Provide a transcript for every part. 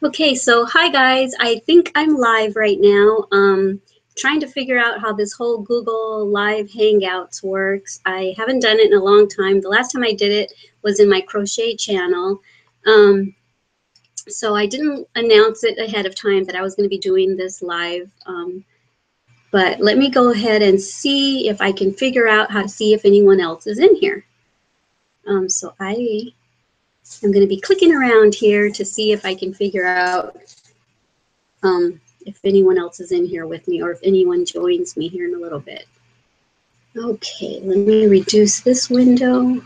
Okay, so hi guys. I think I'm live right now. Trying to figure out how this whole Google Live Hangouts works. I haven't done it in a long time. The last time I did it was in my crochet channel. So I didn't announce it ahead of time that I was going to be doing this live. But let me go ahead and see if I can figure out how to see if anyone else is in here. So I'm going to be clicking around here to see if I can figure out if anyone else is in here with me or if anyone joins me here in a little bit. Okay, let me reduce this window.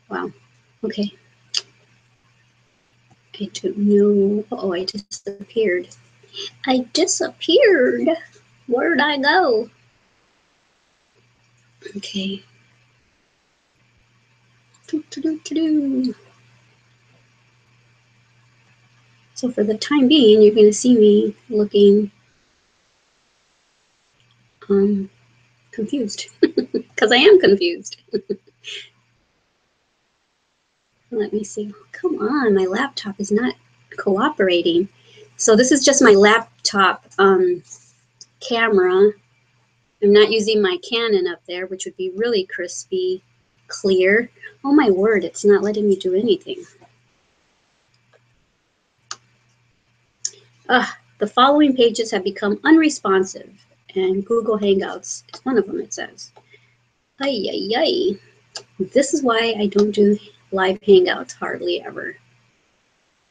Wow, okay. I don't know. Uh-oh, I disappeared. I disappeared. Where'd I go? Okay. So for the time being, you're going to see me looking confused because I am confused. Let me see. Come on, my laptop is not cooperating. So this is just my laptop camera. I'm not using my Canon up there, which would be really crispy, clear. Oh my word, it's not letting me do anything. The following pages have become unresponsive, and Google Hangouts is one of them, it says. Ay, ay, ay. This is why I don't do live Hangouts hardly ever.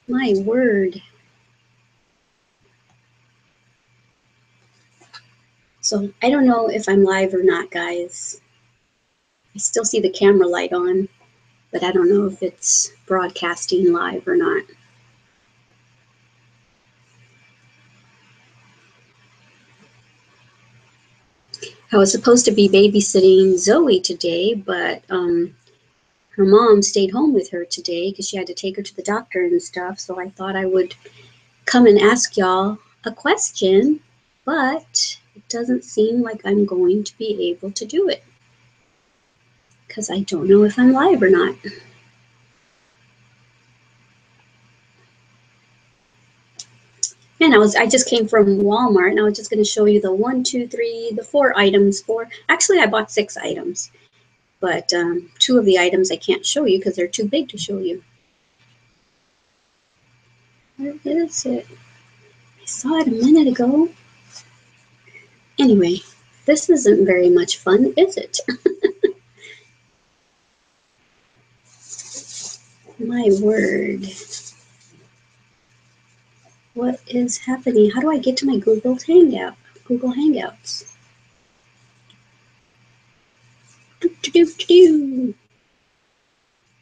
My word. So I don't know if I'm live or not, guys. I still see the camera light on, but I don't know if it's broadcasting live or not. I was supposed to be babysitting Zoe today, but her mom stayed home with her today because she had to take her to the doctor and stuff. So I thought I would come and ask y'all a question, but it doesn't seem like I'm going to be able to do it because I don't know if I'm live or not. And I just came from Walmart, and I was just going to show you the 1, 2, 3, the 4 items. Actually, I bought 6 items, but 2 of the items I can't show you because they're too big to show you. Where is it? I saw it a minute ago. Anyway, this isn't very much fun, is it? My word. What is happening? How do I get to my Google Hangouts?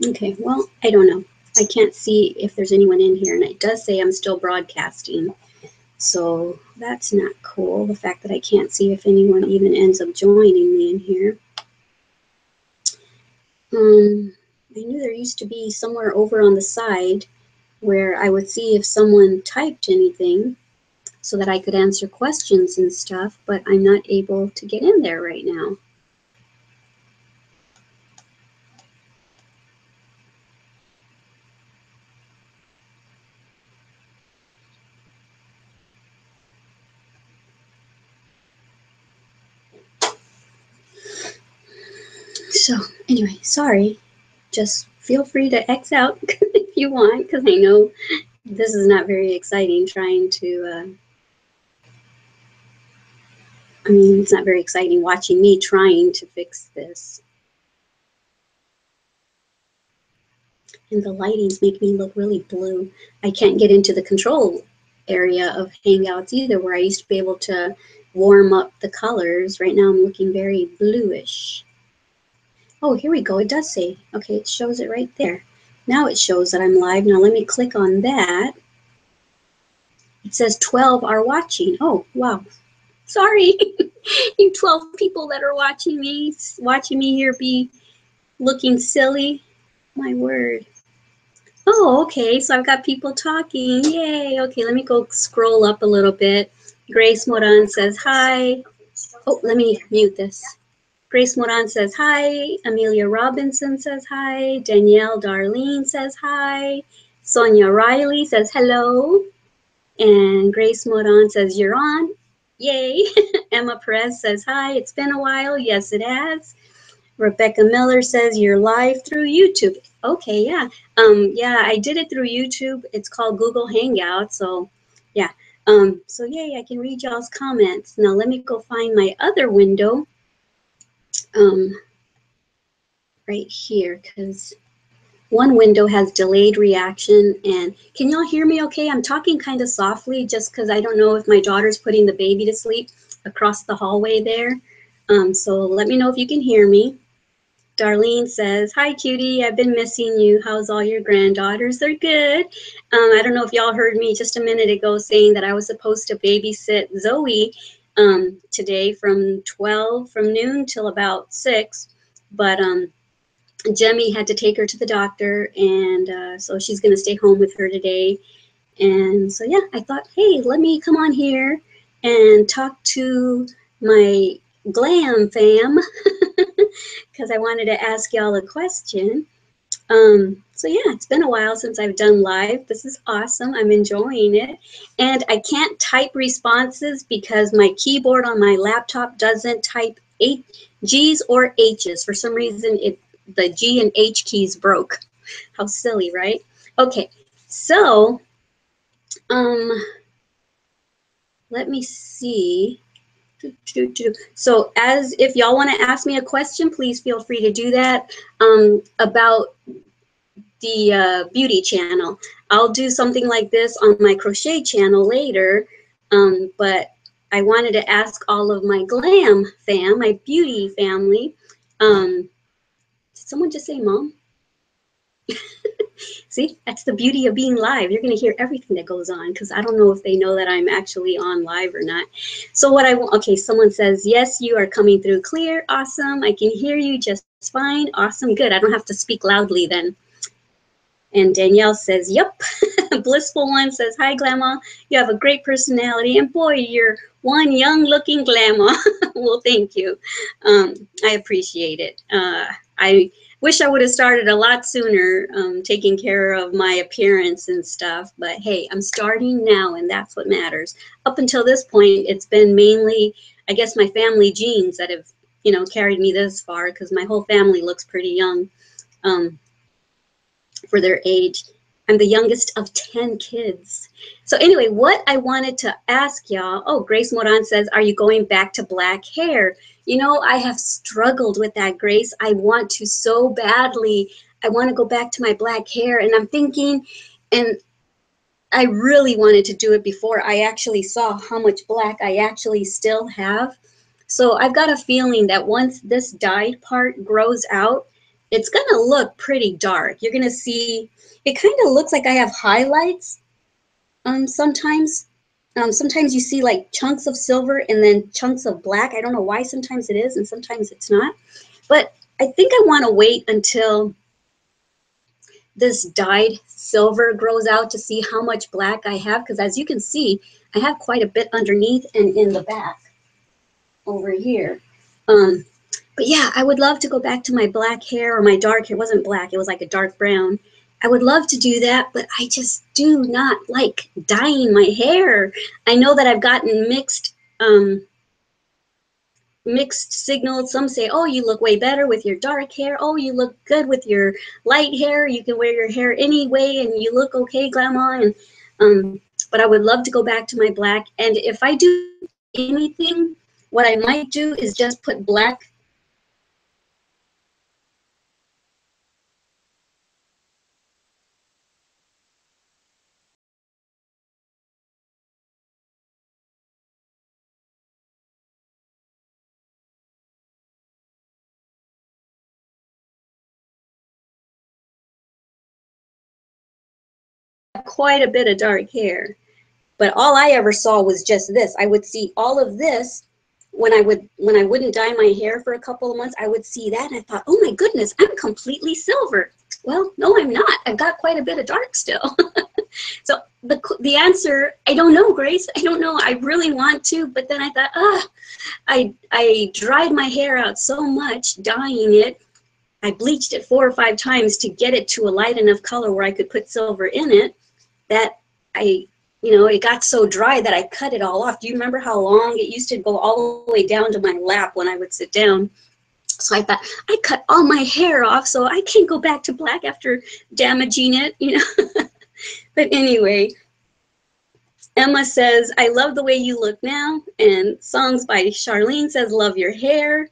Okay, well, I don't know. I can't see if there's anyone in here, and it does say I'm still broadcasting. So that's not cool, the fact that I can't see if anyone even ends up joining me in here. I knew there used to be somewhere over on the side where I would see if someone typed anything so that I could answer questions and stuff, but I'm not able to get in there right now. So anyway, sorry. Just feel free to X out if you want, because I know this is not very exciting trying to, I mean, it's not very exciting watching me trying to fix this. And the lightings make me look really blue. I can't get into the control area of Hangouts either, where I used to be able to warm up the colors. Right now I'm looking very bluish. Oh, here we go. It does say, okay, it shows it right there. Now it shows that I'm live. Now let me click on that. It says 12 are watching. Oh, wow. Sorry, you 12 people that are watching me here be looking silly. My word. Oh, okay, so I've got people talking. Yay. Okay, let me go scroll up a little bit. Grace Moran says hi. Oh, let me mute this. Grace Moran says hi. Amelia Robinson says hi. Danielle Darlene says hi. Sonia Riley says hello. And Grace Moran says you're on. Yay. Emma Perez says hi. It's been a while. Yes, it has. Rebecca Miller says you're live through YouTube. Okay, yeah. Yeah, I did it through YouTube. It's called Google Hangout. So yeah. So yay, I can read y'all's comments. Now let me go find my other window right here, because one window has delayed reaction. And can y'all hear me okay? I'm talking kind of softly just because I don't know if my daughter's putting the baby to sleep across the hallway there. So let me know if you can hear me. Darlene says, hi, cutie. I've been missing you. How's all your granddaughters? They're good. I don't know if y'all heard me just a minute ago saying that I was supposed to babysit Zoe today from noon till about 6. But Jemmy had to take her to the doctor, and so she's going to stay home with her today. And so, yeah, I thought, hey, let me come on here and talk to my Glam fam because I wanted to ask y'all a question. So yeah, it's been a while since I've done live. This is awesome. I'm enjoying it. And I can't type responses because my keyboard on my laptop doesn't type G's or H's. For some reason, the G and H keys broke. How silly, right? Okay, so let me see. So as if y'all want to ask me a question, please feel free to do that about the beauty channel. I'll do something like this on my crochet channel later, but I wanted to ask all of my Glam fam, my beauty family. Did someone just say mom? See, that's the beauty of being live. You're going to hear everything that goes on because I don't know if they know that I'm actually on live or not. So what I want, okay, someone says, yes, you are coming through clear. Awesome. I can hear you just fine. Awesome. Good. I don't have to speak loudly then. And Danielle says, yep. Blissful One says, hi, Glama. You have a great personality. And boy, you're one young-looking Glama. Well, thank you. I appreciate it. I wish I would have started a lot sooner taking care of my appearance and stuff. But hey, I'm starting now, and that's what matters. Up until this point, it's been mainly, I guess, my family genes that have, you know, carried me this far because my whole family looks pretty young. For their age. I'm the youngest of 10 kids. So anyway, what I wanted to ask y'all, oh, Grace Moran says, are you going back to black hair? You know, I have struggled with that, Grace. I want to so badly. I want to go back to my black hair, and I'm thinking, and I really wanted to do it before I actually saw how much black I actually still have. So I've got a feeling that once this dyed part grows out, it's going to look pretty dark. You're going to see, it kind of looks like I have highlights sometimes. Sometimes you see like chunks of silver and then chunks of black. I don't know why sometimes it is and sometimes it's not. But I think I want to wait until this dyed silver grows out to see how much black I have. Because as you can see, I have quite a bit underneath and in the back over here. But yeah, I would love to go back to my black hair or my dark hair. It wasn't black, it was like a dark brown. I would love to do that, but I just do not like dyeing my hair. I know that I've gotten mixed signals. Some say, oh, you look way better with your dark hair. Oh, you look good with your light hair. You can wear your hair anyway and you look okay, Glama. And but I would love to go back to my black. And if I do anything, what I might do is just put black quite a bit of dark hair, but all I ever saw was just this. I would see all of this when I wouldn't dye my hair for a couple of months. I would see that and I thought, oh my goodness, I'm completely silver. Well, no, I'm not. I've got quite a bit of dark still. So the answer, I don't know, Grace. I don't know. I really want to, but then I thought, I dried my hair out so much dyeing it. I bleached it 4 or 5 times to get it to a light enough color where I could put silver in it, that it got so dry that I cut it all off. Do you remember how long it used to go all the way down to my lap when I would sit down? So I thought, I cut all my hair off, so I can't go back to black after damaging it, But anyway, Emma says, I love the way you look now. And Songs by Charlene says, love your hair.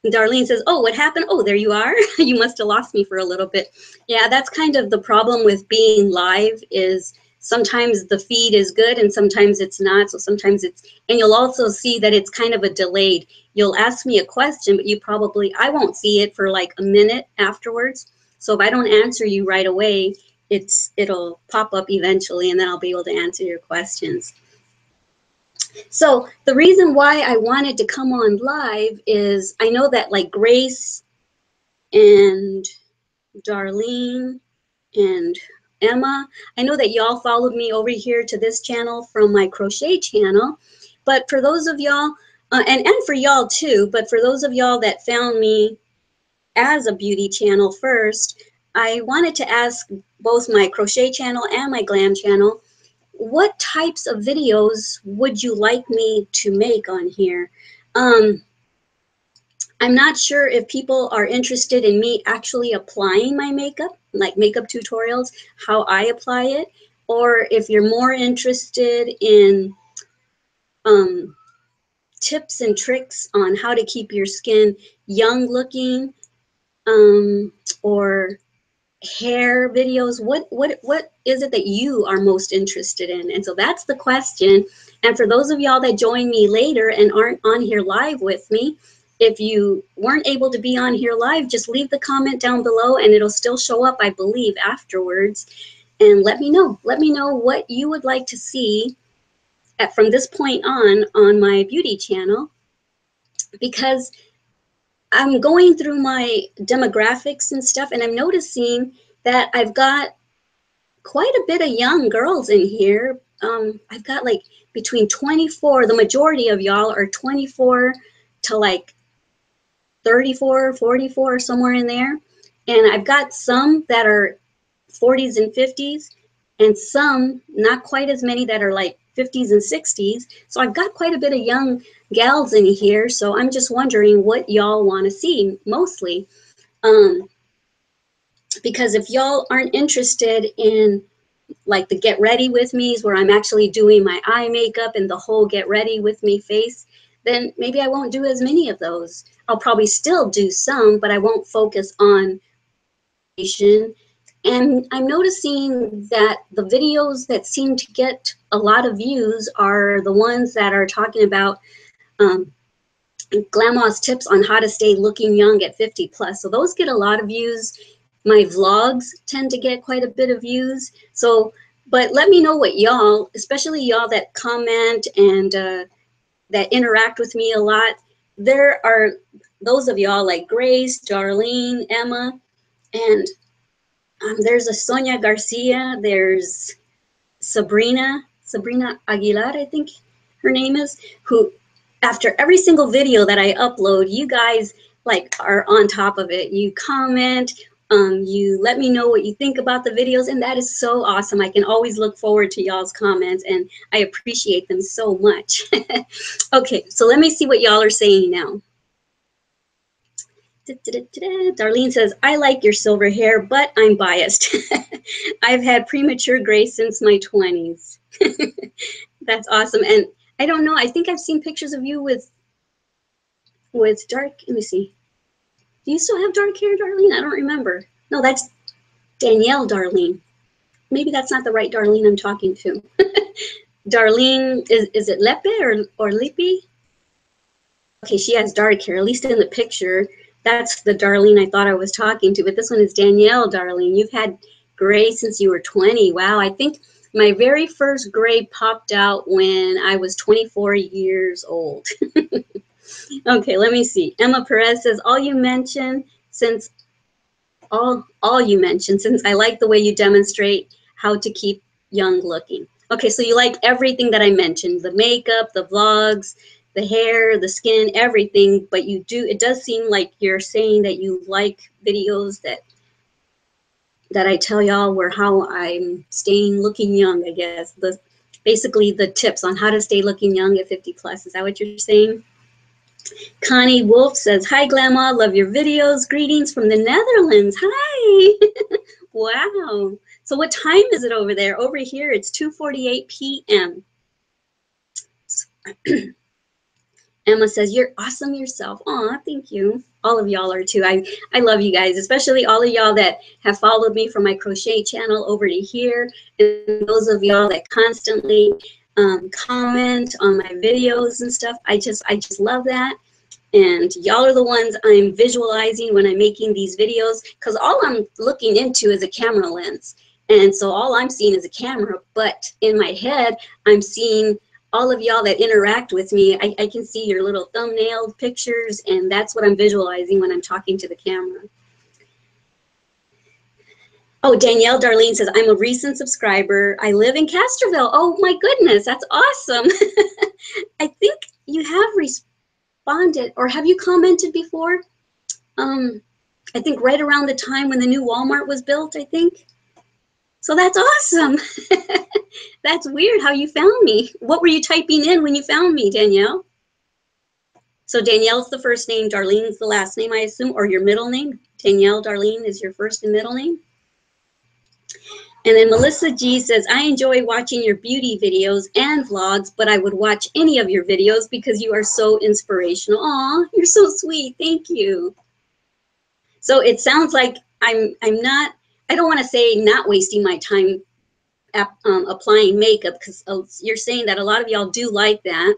Darlene says, oh, what happened? Oh, there you are. You must have lost me for a little bit. Yeah, that's kind of the problem with being live, is sometimes the feed is good and sometimes it's not. So sometimes and you'll also see that it's kind of a delayed. You'll ask me a question, but I won't see it for like a minute afterwards. So if I don't answer you right away, it'll pop up eventually, and then I'll be able to answer your questions. So the reason why I wanted to come on live is I know that like Grace and Darlene and Emma, I know that y'all followed me over here to this channel from my crochet channel. But for those of y'all, and for y'all too, but for those of y'all that found me as a beauty channel first, I wanted to ask both my crochet channel and my glam channel, what types of videos would you like me to make on here? I'm not sure if people are interested in me actually applying my makeup, like makeup tutorials, how I apply it, or if you're more interested in tips and tricks on how to keep your skin young looking, or hair videos. What is it that you are most interested in? And so that's the question. And for those of y'all that join me later and aren't on here live with me, if you weren't able to be on here live, just leave the comment down below and it'll still show up, I believe, afterwards. And let me know what you would like to see from this point on my beauty channel, because I'm going through my demographics and stuff, and I'm noticing that I've got quite a bit of young girls in here. I've got like between 24, the majority of y'all are 24 to like 34, 44, somewhere in there. And I've got some that are 40s and 50s, and some, not quite as many, that are like 50s and 60s. So I've got quite a bit of young gals in here. So I'm just wondering what y'all want to see mostly. Because if y'all aren't interested in like the get ready with me's, where I'm actually doing my eye makeup and the whole get ready with me face, then maybe I won't do as many of those. I'll probably still do some, but I won't focus on foundation. And I'm noticing that the videos that seem to get a lot of views are the ones that are talking about Glama's tips on how to stay looking young at 50 plus. So those get a lot of views. My vlogs tend to get quite a bit of views. So, but let me know what y'all, especially y'all that comment and that interact with me a lot. There are those of y'all like Grace, Darlene, Emma, and there's a Sonia Garcia, there's Sabrina Aguilar, I think her name is, who after every single video that I upload, you guys like are on top of it. You comment, you let me know what you think about the videos, and that is so awesome. I can always look forward to y'all's comments, and I appreciate them so much. Okay, so let me see what y'all are saying now. Darlene says, I like your silver hair, but I'm biased. I've had premature gray since my 20s. That's awesome. And I don't know, I think I've seen pictures of you with dark, let me see. Do you still have dark hair, Darlene? I don't remember. No, that's Danielle Darlene. Maybe that's not the right Darlene I'm talking to. Darlene, is it Lepe or Lippy? Okay, she has dark hair, at least in the picture. That's the Darlene I thought I was talking to, but this one is Danielle Darlene. You've had gray since you were 20. Wow, I think my very first gray popped out when I was 24 years old. Okay, let me see. Emma Perez says, all you mentioned since I like the way you demonstrate how to keep young looking. Okay, so you like everything that I mentioned, the makeup, the vlogs, the hair, the skin, everything, but you do, it does seem like you're saying that you like videos that I tell y'all where how I'm staying looking young, I guess. Basically the tips on how to stay looking young at 50 plus. Is that what you're saying? Connie Wolf says, hi Glama, love your videos. Greetings from the Netherlands. Hi. Wow. So what time is it over there? Over here, it's 2:48 p.m. Emma says, you're awesome yourself. Aw, thank you. All of y'all are too. I love you guys, especially all of y'all that have followed me from my crochet channel over to here. And those of y'all that constantly comment on my videos and stuff. I just love that. And y'all are the ones I'm visualizing when I'm making these videos, because all I'm looking into is a camera lens. And so all I'm seeing is a camera, but in my head, I'm seeing all of y'all that interact with me. I can see your little thumbnail pictures, and that's what I'm visualizing when I'm talking to the camera. Oh, Danielle Darlene says, I'm a recent subscriber. I live in Castroville. Oh my goodness, that's awesome. I think you have responded, or have you commented before? I think right around the time when the new Walmart was built, I think. So that's awesome. That's weird how you found me. What were you typing in when you found me, Danielle? So Danielle's the first name, Darlene's the last name, I assume, or your middle name. Danielle Darlene is your first and middle name. And then Melissa G says, I enjoy watching your beauty videos and vlogs, but I would watch any of your videos because you are so inspirational. Aw, you're so sweet. Thank you. So it sounds like I'm not, I don't want to say not wasting my time applying makeup, because you're saying that a lot of y'all do like that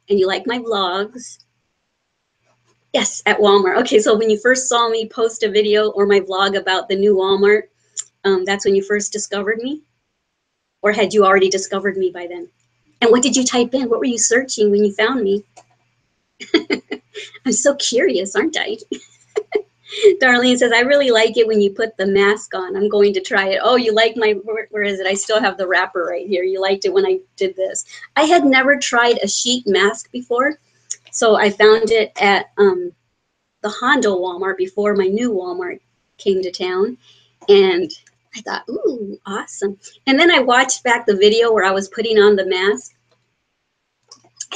and you like my vlogs. Yes, at Walmart. Okay, so when you first saw me post a video or my vlog about the new Walmart, that's when you first discovered me? Or had you already discovered me by then? And what did you type in? What were you searching when you found me? I'm so curious, aren't I? Darlene says, I really like it when you put the mask on. I'm going to try it. Oh, you like my, where is it? I still have the wrapper right here. You liked it when I did this. I had never tried a sheet mask before. So I found it at the Hondo Walmart before my new Walmart came to town. And I thought, ooh, awesome. And then I watched back the video where I was putting on the mask.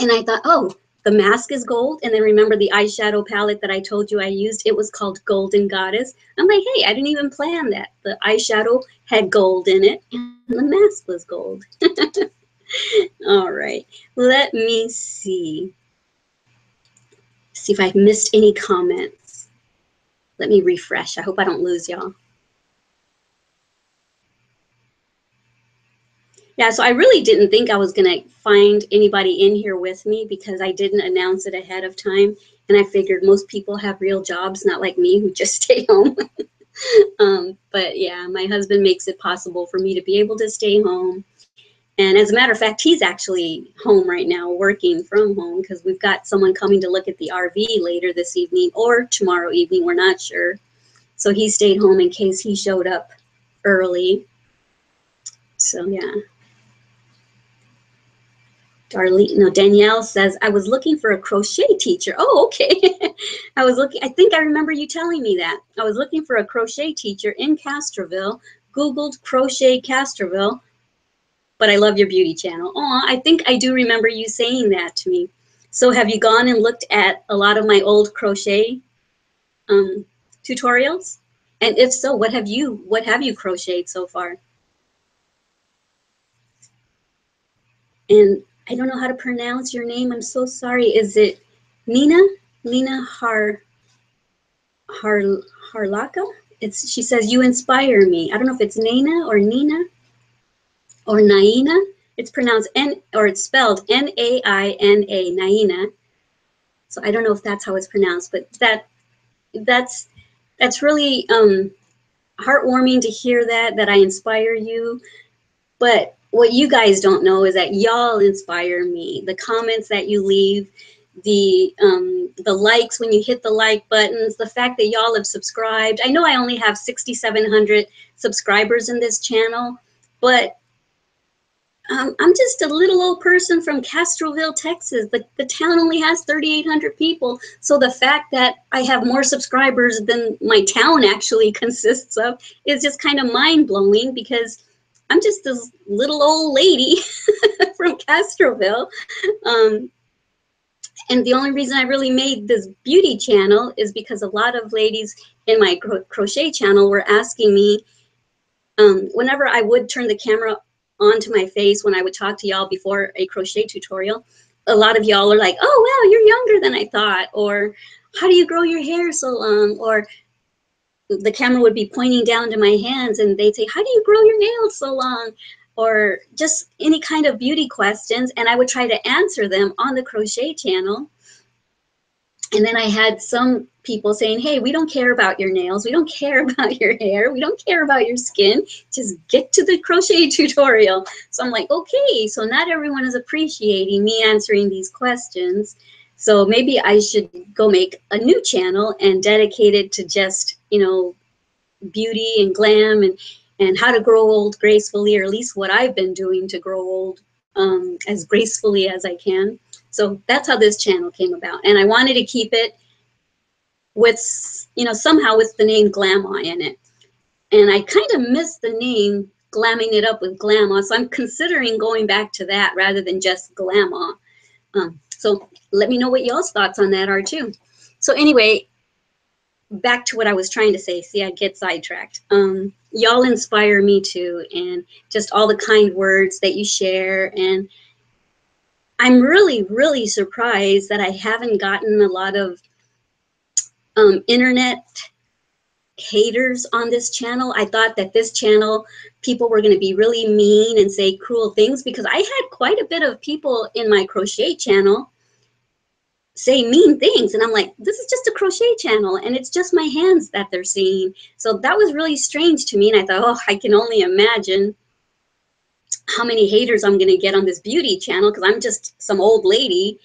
And I thought, oh, the mask is gold. And then remember the eyeshadow palette that I told you I used? It was called Golden Goddess. I'm like, hey, I didn't even plan that. The eyeshadow had gold in it and the mask was gold. All right, let me see. See if I've missed any comments. Let me refresh. I hope I don't lose y'all. Yeah, so I really didn't think I was going to find anybody in here with me because I didn't announce it ahead of time. And I figured most people have real jobs, not like me who just stay home. But yeah, my husband makes it possible for me to be able to stay home. And as a matter of fact, he's actually home right now working from home because we've got someone coming to look at the RV later this evening or tomorrow evening. We're not sure. So he stayed home in case he showed up early. So yeah. Darlene, no, Danielle says, I was looking for a crochet teacher. Oh, okay. I think I remember you telling me that. I was looking for a crochet teacher in Castroville, Googled crochet Castroville, but I love your beauty channel. Aw, I think I do remember you saying that to me. So have you gone and looked at a lot of my old crochet tutorials? And if so, what have you crocheted so far? And I don't know how to pronounce your name. I'm so sorry. Is it Nina? Nina Harlaka? She says, you inspire me. I don't know if it's Nina or Nina or Naina. It's pronounced it's spelled N-A-I-N-A, Naina. So I don't know if that's how it's pronounced, but that's really heartwarming to hear that I inspire you. But what you guys don't know is that y'all inspire me. The comments that you leave, the likes when you hit the like buttons, the fact that y'all have subscribed. I know I only have 6,700 subscribers in this channel, but I'm just a little old person from Castroville, Texas. The town only has 3,800 people. So the fact that I have more subscribers than my town actually consists of is just kind of mind-blowing, because I'm just this little old lady from Castroville. And the only reason I really made this beauty channel is because a lot of ladies in my crochet channel were asking me, whenever I would turn the camera onto my face when I would talk to y'all before a crochet tutorial, a lot of y'all are like, oh, wow, you're younger than I thought, or how do you grow your hair so long, or the camera would be pointing down to my hands and they'd say, how do you grow your nails so long, or just any kind of beauty questions, and I would try to answer them on the crochet channel. And then I had some people saying, hey, we don't care about your nails. We don't care about your hair. We don't care about your skin. Just get to the crochet tutorial. So I'm like, okay, so not everyone is appreciating me answering these questions. So maybe I should go make a new channel and dedicate it to just, you know, beauty and glam and how to grow old gracefully, or at least what I've been doing to grow old as gracefully as I can. So that's how this channel came about. And I wanted to keep it with, you know, somehow with the name Glama in it. And I kind of missed the name, glamming it up with Glama. So I'm considering going back to that rather than just Glama. So let me know what y'all's thoughts on that are too. So anyway, back to what I was trying to say. See, I get sidetracked. Y'all inspire me too, and just all the kind words that you share. And I'm really, really surprised that I haven't gotten a lot of internet haters on this channel. I thought that this channel, people were going to be really mean and say cruel things, because I had quite a bit of people in my crochet channel say mean things. And I'm like, this is just a crochet channel and it's just my hands that they're seeing. So that was really strange to me. And I thought, oh, I can only imagine how many haters I'm going to get on this beauty channel, because I'm just some old lady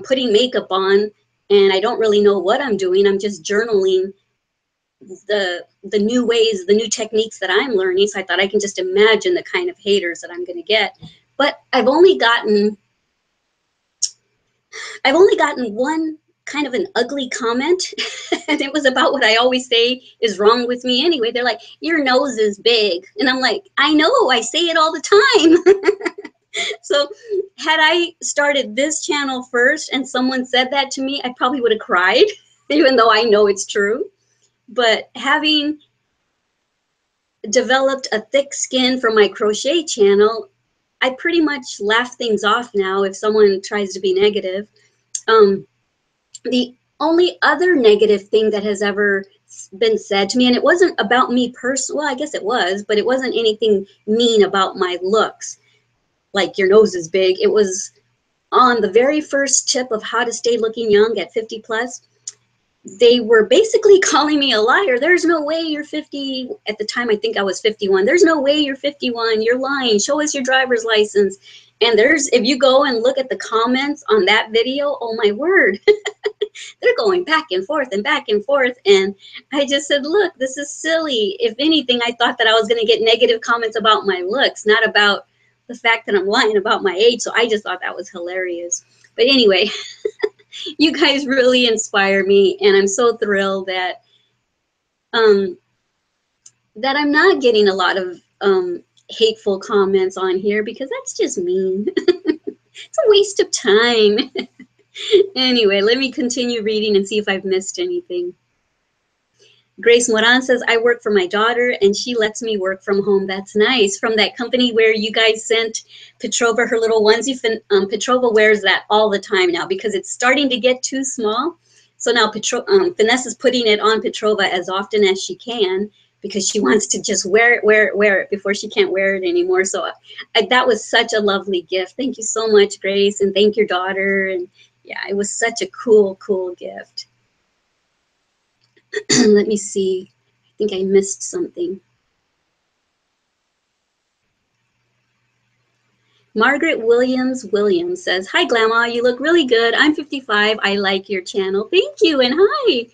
putting makeup on, and I don't really know what I'm doing. I'm just journaling the new ways, the new techniques that I'm learning. So I thought I can just imagine the kind of haters that I'm going to get. But I've only gotten one kind of an ugly comment, and it was about what I always say is wrong with me anyway. They're like, your nose is big. And I'm like, I know, I say it all the time. So had I started this channel first and someone said that to me, I probably would have cried, even though I know it's true. But having developed a thick skin for my crochet channel, I pretty much laugh things off now if someone tries to be negative. The only other negative thing that has ever been said to me, and it wasn't about me personally, well, I guess it was, but it wasn't anything mean about my looks, like your nose is big. It was on the very first tip of how to stay looking young at 50 plus. They were basically calling me a liar. There's no way you're 50. At the time, I think I was 51. There's no way you're 51. You're lying. Show us your driver's license. And if you go and look at the comments on that video, oh my word, they're going back and forth and back and forth. And I just said, look, this is silly. If anything, I thought that I was going to get negative comments about my looks, not about the fact that I'm lying about my age. So I just thought that was hilarious. But anyway, you guys really inspire me, and I'm so thrilled that that I'm not getting a lot of hateful comments on here, because that's just mean. It's a waste of time. Anyway, let me continue reading and see if I've missed anything. Grace Moran says, I work for my daughter and she lets me work from home. That's nice. From that company where you guys sent Petrova her little onesie, Petrova wears that all the time now because it's starting to get too small. So now Vanessa's putting it on Petrova as often as she can, because she wants to just wear it before she can't wear it anymore. So that was such a lovely gift. Thank you so much, Grace, and thank your daughter. And yeah, it was such a cool, cool gift. Let me see. I think I missed something. Margaret Williams says, hi, Glama, you look really good. I'm 55. I like your channel. Thank you, and hi.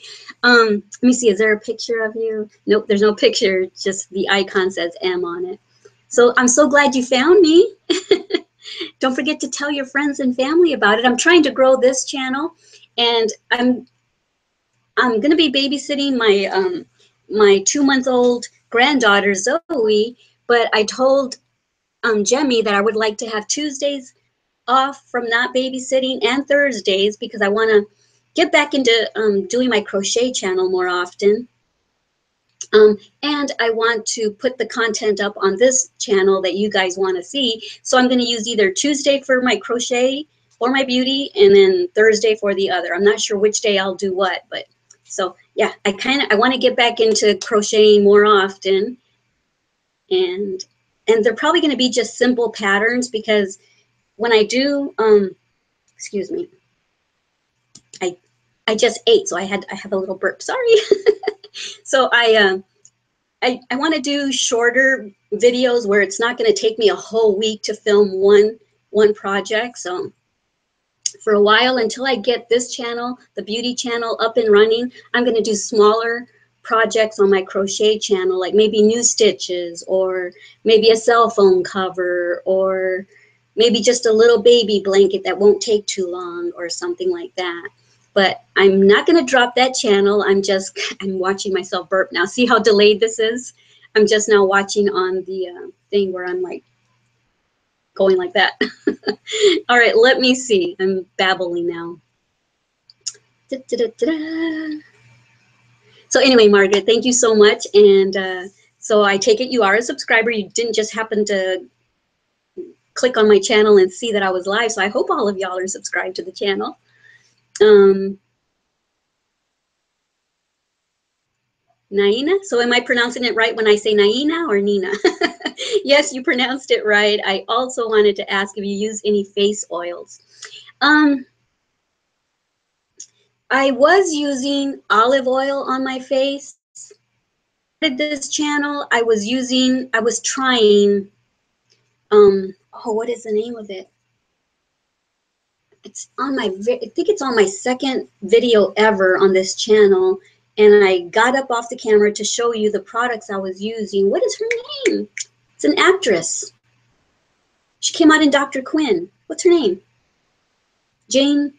Let me see, is there a picture of you? Nope, there's no picture. Just the icon says M on it. So I'm so glad you found me. Don't forget to tell your friends and family about it. I'm trying to grow this channel, and I'm going to be babysitting my 2-month-old granddaughter Zoe. But I told Jemmy that I would like to have Tuesdays off from not babysitting and Thursdays because I want to get back into doing my crochet channel more often. And I want to put the content up on this channel that you guys want to see. So I'm going to use either Tuesday for my crochet or my beauty, and then Thursday for the other. I'm not sure which day I'll do what, but so yeah, I want to get back into crocheting more often. And they're probably going to be just simple patterns because when I do, excuse me, I just ate, so I have a little burp. Sorry. So I want to do shorter videos where it's not going to take me a whole week to film one project. So for a while, until I get this channel, the beauty channel, up and running, I'm going to do smaller projects on my crochet channel, like maybe new stitches, or maybe a cell phone cover, or maybe just a little baby blanket that won't take too long, or something like that. But I'm not going to drop that channel. I'm watching myself burp now. See how delayed this is? I'm just now watching on the thing where I'm like going like that. All right, let me see. I'm babbling now. Da, da, da, da, da. So anyway, Margaret, thank you so much. And so I take it you are a subscriber. You didn't just happen to click on my channel and see that I was live. So I hope all of y'all are subscribed to the channel. Naina, so am I pronouncing it right when I say Naina or Nina? Yes, you pronounced it right. I also wanted to ask if you use any face oils. I was using olive oil on my face. This channel, I was trying, oh, what is the name of it? It's on I think it's on my second video ever on this channel. And I got up off the camera to show you the products I was using. What is her name? It's an actress. She came out in Dr. Quinn. What's her name? Jane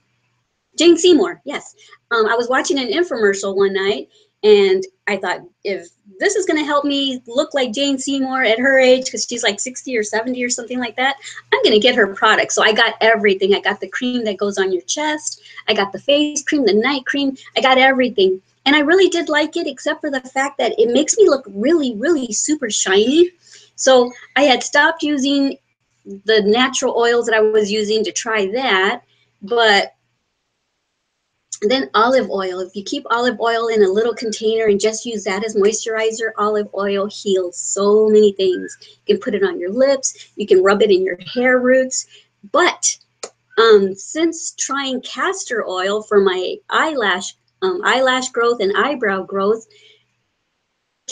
Seymour, yes. I was watching an infomercial one night, and I thought, if this is going to help me look like Jane Seymour at her age, because she's like 60 or 70 or something like that, I'm going to get her product. So I got everything. I got the cream that goes on your chest. I got the face cream, the night cream. I got everything. And I really did like it, except for the fact that it makes me look really, really super shiny. So I had stopped using the natural oils that I was using to try that. But then olive oil, if you keep olive oil in a little container and just use that as moisturizer, olive oil heals so many things. You can put it on your lips, you can rub it in your hair roots. But since trying castor oil for my eyelash growth and eyebrow growth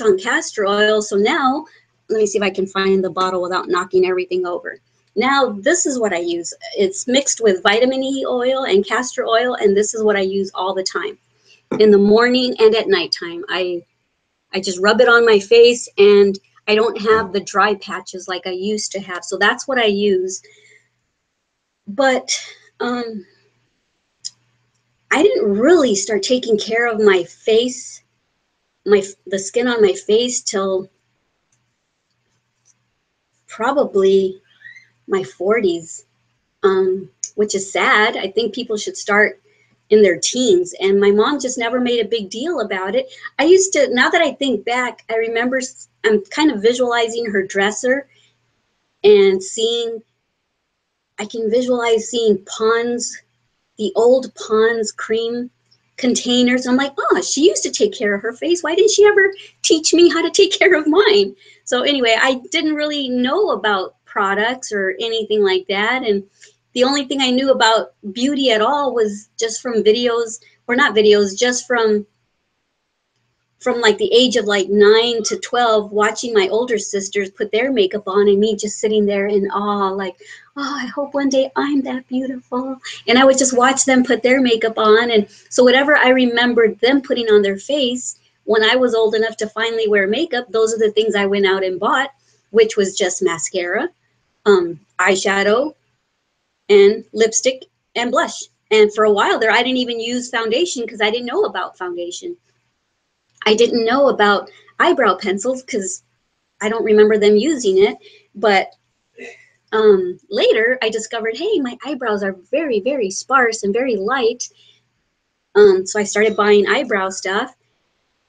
on castor oil, so now, let me see if I can find the bottle without knocking everything over. Now, this is what I use. It's mixed with vitamin E oil and castor oil, and this is what I use all the time, in the morning and at nighttime. I just rub it on my face, and I don't have the dry patches like I used to have, so that's what I use. But I didn't really start taking care of my face, the skin on my face, till probably my 40s, which is sad. I think people should start in their teens, and my mom just never made a big deal about it. I used to, now that I think back, I remember I'm kind of visualizing her dresser and I can visualize seeing Pond's, the old Pond's cream containers. I'm like, oh, she used to take care of her face. Why didn't she ever teach me how to take care of mine? So anyway, I didn't really know about products or anything like that. And the only thing I knew about beauty at all was just from videos, or not videos, just from like the age of like 9 to 12, watching my older sisters put their makeup on and me just sitting there in awe, like, oh, I hope one day I'm that beautiful. And I would just watch them put their makeup on. And so whatever I remembered them putting on their face when I was old enough to finally wear makeup, those are the things I went out and bought. which was just mascara, eyeshadow, and lipstick and blush. And for a while there, I didn't even use foundation because I didn't know about foundation. I didn't know about eyebrow pencils because I don't remember them using it. But later I discovered, hey, my eyebrows are very, very sparse and very light. So I started buying eyebrow stuff.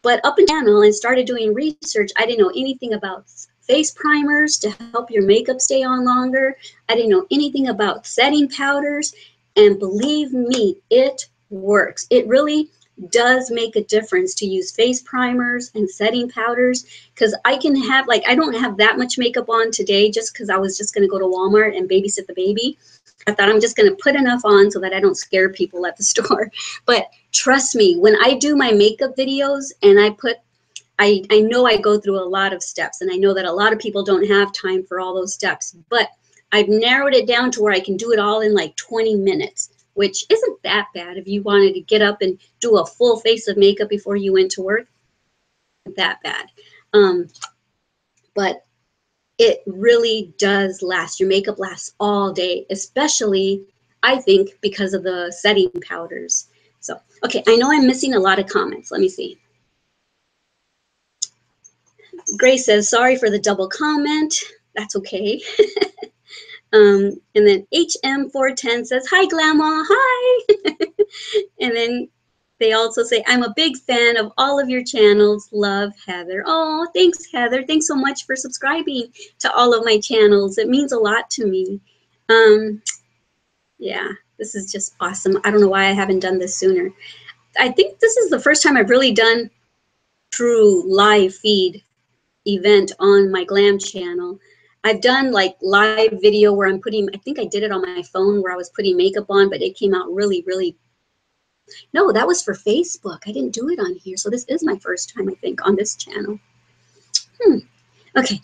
But up until channel and started doing research, I didn't know anything about face primers to help your makeup stay on longer. I didn't know anything about setting powders. And believe me, it works. It really does make a difference to use face primers and setting powders, because I can have, like, I don't have that much makeup on today just because I was just going to go to Walmart and babysit the baby. I thought I'm just going to put enough on so that I don't scare people at the store. But trust me, when I do my makeup videos and I know I go through a lot of steps, and I know that a lot of people don't have time for all those steps, but I've narrowed it down to where I can do it all in like 20 minutes, which isn't that bad if you wanted to get up and do a full face of makeup before you went to work. Not that bad. But it really does last. Your makeup lasts all day, especially, I think, because of the setting powders. So, okay, I know I'm missing a lot of comments. Let me see. Grace says, sorry for the double comment. That's okay. And then HM410 says, hi, Glama, hi. And then they also say, I'm a big fan of all of your channels. Love, Heather. Oh, thanks, Heather. Thanks so much for subscribing to all of my channels. It means a lot to me. Yeah, this is just awesome. I don't know why I haven't done this sooner. I think this is the first time I've really done true live feed event on my Glam channel. I've done like live video where I'm putting, I think I did it on my phone where I was putting makeup on, but it came out really, really, no, that was for Facebook. I didn't do it on here. So this is my first time, I think, on this channel. Okay.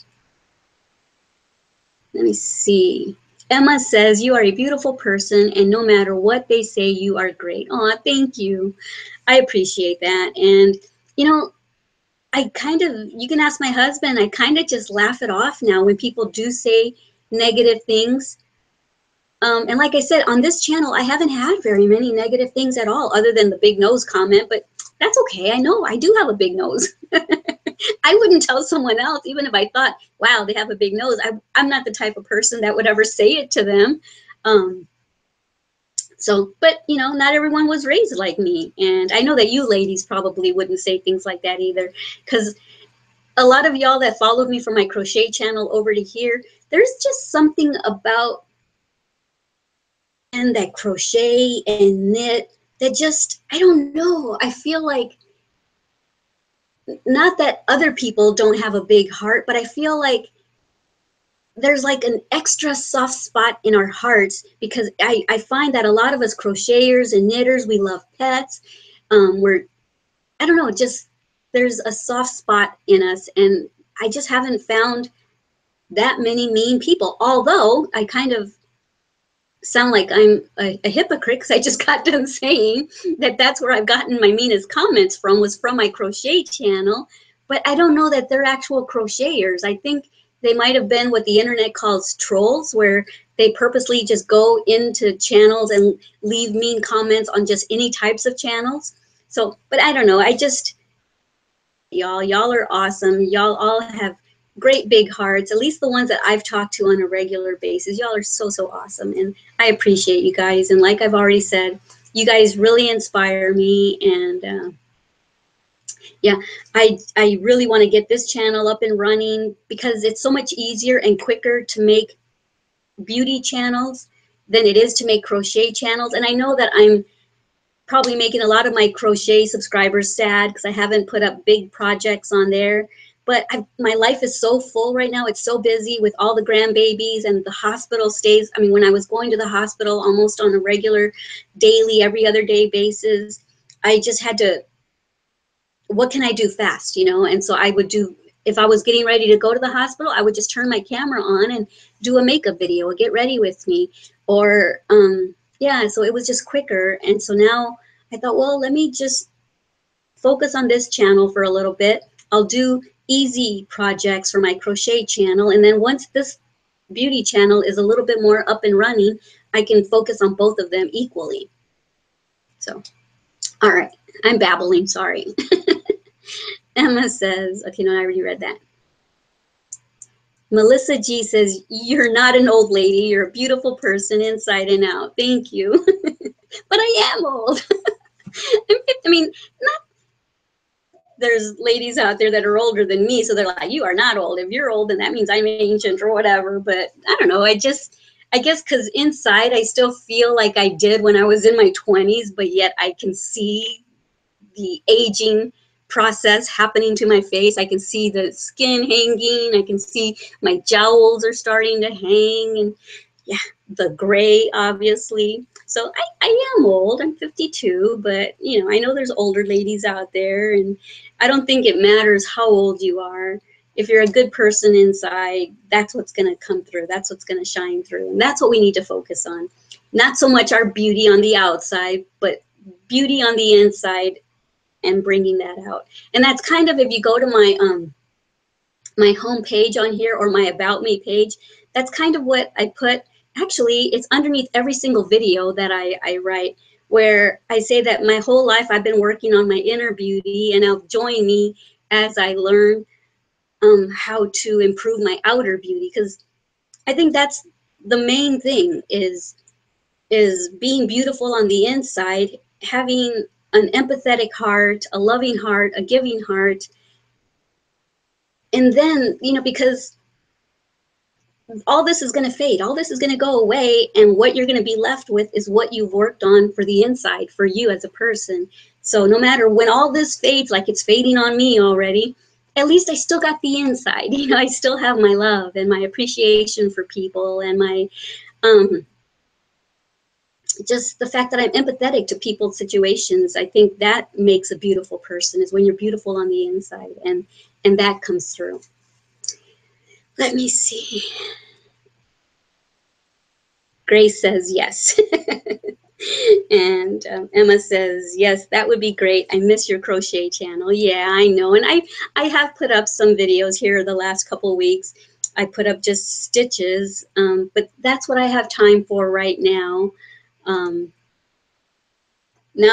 Let me see. Emma says, you are a beautiful person, and no matter what they say, you are great. Oh, thank you. I appreciate that. And, you know, I kind of, you can ask my husband, I kind of just laugh it off now when people do say negative things. And like I said, on this channel, I haven't had very many negative things at all, other than the big nose comment, but that's okay. I know I do have a big nose. I wouldn't tell someone else, even if I thought, wow, they have a big nose. I'm not the type of person that would ever say it to them. So, but, you know, not everyone was raised like me. And I know that you ladies probably wouldn't say things like that either, because a lot of y'all that followed me from my crochet channel over to here, there's just something about and that crochet and knit that just, I don't know, I feel like, not that other people don't have a big heart, but I feel like there's like an extra soft spot in our hearts, because I find that a lot of us crocheters and knitters, we love pets. We're, I don't know, just there's a soft spot in us, and I just haven't found that many mean people. Although I kind of sound like I'm a hypocrite, because I just got done saying that that's where I've gotten my meanest comments from, was from my crochet channel. But I don't know that they're actual crocheters. I think they might have been what the internet calls trolls, where they purposely just go into channels and leave mean comments on just any types of channels. So, but I don't know. I just, y'all are awesome. Y'all all have great big hearts, at least the ones that I've talked to on a regular basis. Y'all are so, so awesome. And I appreciate you guys. And like I've already said, you guys really inspire me. And yeah, I really want to get this channel up and running, because it's so much easier and quicker to make beauty channels than it is to make crochet channels. And I know that I'm probably making a lot of my crochet subscribers sad, because I haven't put up big projects on there. But my life is so full right now. It's so busy with all the grandbabies and the hospital stays. I mean, when I was going to the hospital almost on a regular, daily, every other day basis, I just had to, what can I do fast, you know? And so I would do, if I was getting ready to go to the hospital, I would just turn my camera on and do a makeup video, or get ready with me. Or, yeah, so it was just quicker. And so now I thought, well, let me just focus on this channel for a little bit. I'll do easy projects for my crochet channel. And then once this beauty channel is a little bit more up and running, I can focus on both of them equally. So, all right, I'm babbling, sorry. Emma says, okay, no, I already read that. Melissa G says, you're not an old lady. You're a beautiful person inside and out. Thank you. But I am old. I mean, not, there's ladies out there that are older than me, so they're like, you are not old. If you're old, then that means I'm ancient or whatever. But I don't know. I guess because inside I still feel like I did when I was in my 20s, but yet I can see the aging process happening to my face. I can see the skin hanging. I can see my jowls are starting to hang, and yeah, the gray, obviously. So I am old. I'm 52, but you know, I know there's older ladies out there, and I don't think it matters how old you are. If you're a good person inside, that's what's going to come through. That's what's going to shine through, and that's what we need to focus on. Not so much our beauty on the outside, but beauty on the inside, and bringing that out. And that's kind of, if you go to my my home page on here, or my About Me page, that's kind of what I put. Actually, it's underneath every single video that I write, where I say that my whole life I've been working on my inner beauty, and now join me as I learn how to improve my outer beauty. Because I think that's the main thing, is being beautiful on the inside, having an empathetic heart, a loving heart, a giving heart. And then, you know, because all this is going to fade, all this is going to go away, and what you're going to be left with is what you've worked on for the inside, for you as a person. So no matter when all this fades, like it's fading on me already, at least I still got the inside. You know, I still have my love and my appreciation for people, and my just the fact that I'm empathetic to people's situations. I think that makes a beautiful person, is when you're beautiful on the inside, and that comes through. Let me see. Grace says yes. And Emma says, yes, that would be great. I miss your crochet channel. Yeah, I know. And I have put up some videos here the last couple of weeks. I put up just stitches, but that's what I have time for right now. Now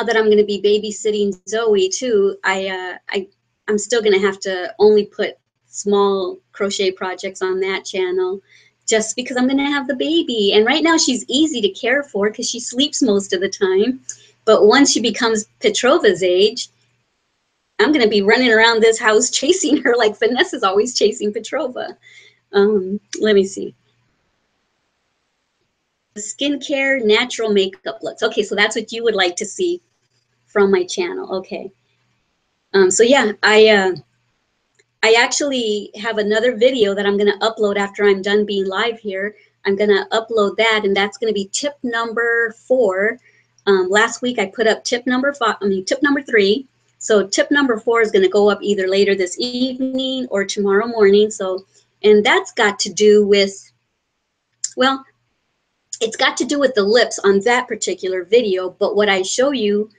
that I'm going to be babysitting Zoe too, I'm still going to have to only put small crochet projects on that channel, just because I'm going to have the baby. And right now she's easy to care for because she sleeps most of the time. But once she becomes Petrova's age, I'm going to be running around this house chasing her like Vanessa's always chasing Petrova. Let me see. Skincare, natural makeup looks. Okay, so that's what you would like to see from my channel. Okay. So yeah, I actually have another video that I'm going to upload after I'm done being live here. I'm going to upload that, and that's going to be tip number 4. Last week I put up tip number 3. So tip number 4 is going to go up either later this evening or tomorrow morning. So, and that's got to do with, well, it's got to do with the lips on that particular video, but what I show you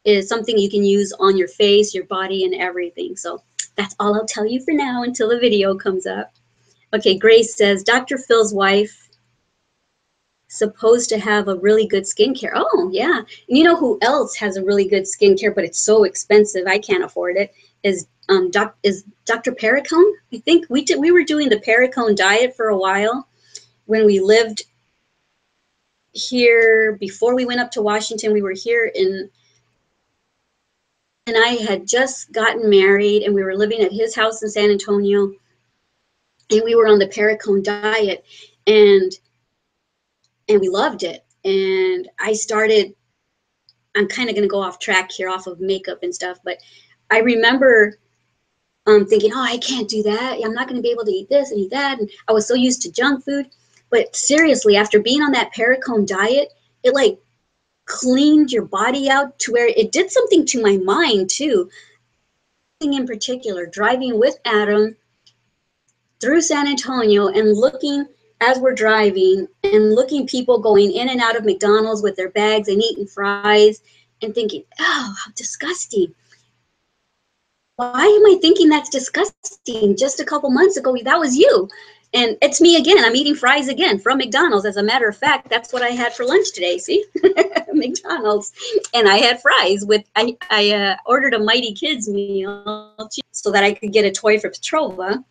is something you can use on your face, your body, and everything. So that's all I'll tell you for now until the video comes up. Okay, Grace says, Dr. Phil's wife supposed to have a really good skincare. Oh, yeah. And you know who else has a really good skincare, but it's so expensive, I can't afford it, is Dr. Perricone. I think we were doing the Perricone diet for a while when we lived here. Before we went up to Washington, we were here and I had just gotten married, and we were living at his house in San Antonio, and we were on the Perricone diet, and we loved it. And I'm kind of going to go off track here, off of makeup and stuff, but I remember thinking, oh, I can't do that. I'm not going to be able to eat this and eat that. And I was so used to junk food. But seriously, after being on that Perricone diet, it like cleaned your body out to where it did something to my mind too. In particular, driving with Adam through San Antonio and looking as we're driving and looking people going in and out of McDonald's with their bags and eating fries and thinking, oh, how disgusting. why am I thinking that's disgusting? Just a couple months ago, that was you. And it's me again. I'm eating fries again from McDonald's. As a matter of fact, that's what I had for lunch today. See, McDonald's, and I had fries with. I ordered a Mighty Kids meal so that I could get a toy for Petrova.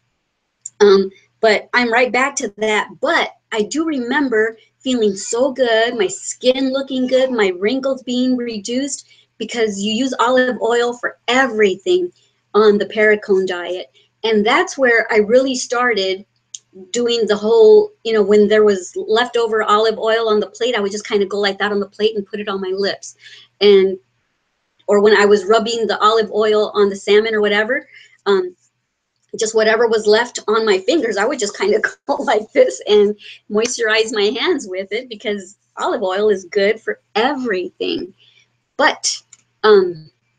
But I'm right back to that. But I do remember feeling so good, my skin looking good, my wrinkles being reduced, because you use olive oil for everything on the Paracone diet. And that's where I really started doing the whole, when there was leftover olive oil on the plate, I would just kind of go like that on the plate and put it on my lips. And, or when I was rubbing the olive oil on the salmon or whatever, just whatever was left on my fingers, I would just kind of go like this and moisturize my hands with it, because olive oil is good for everything. But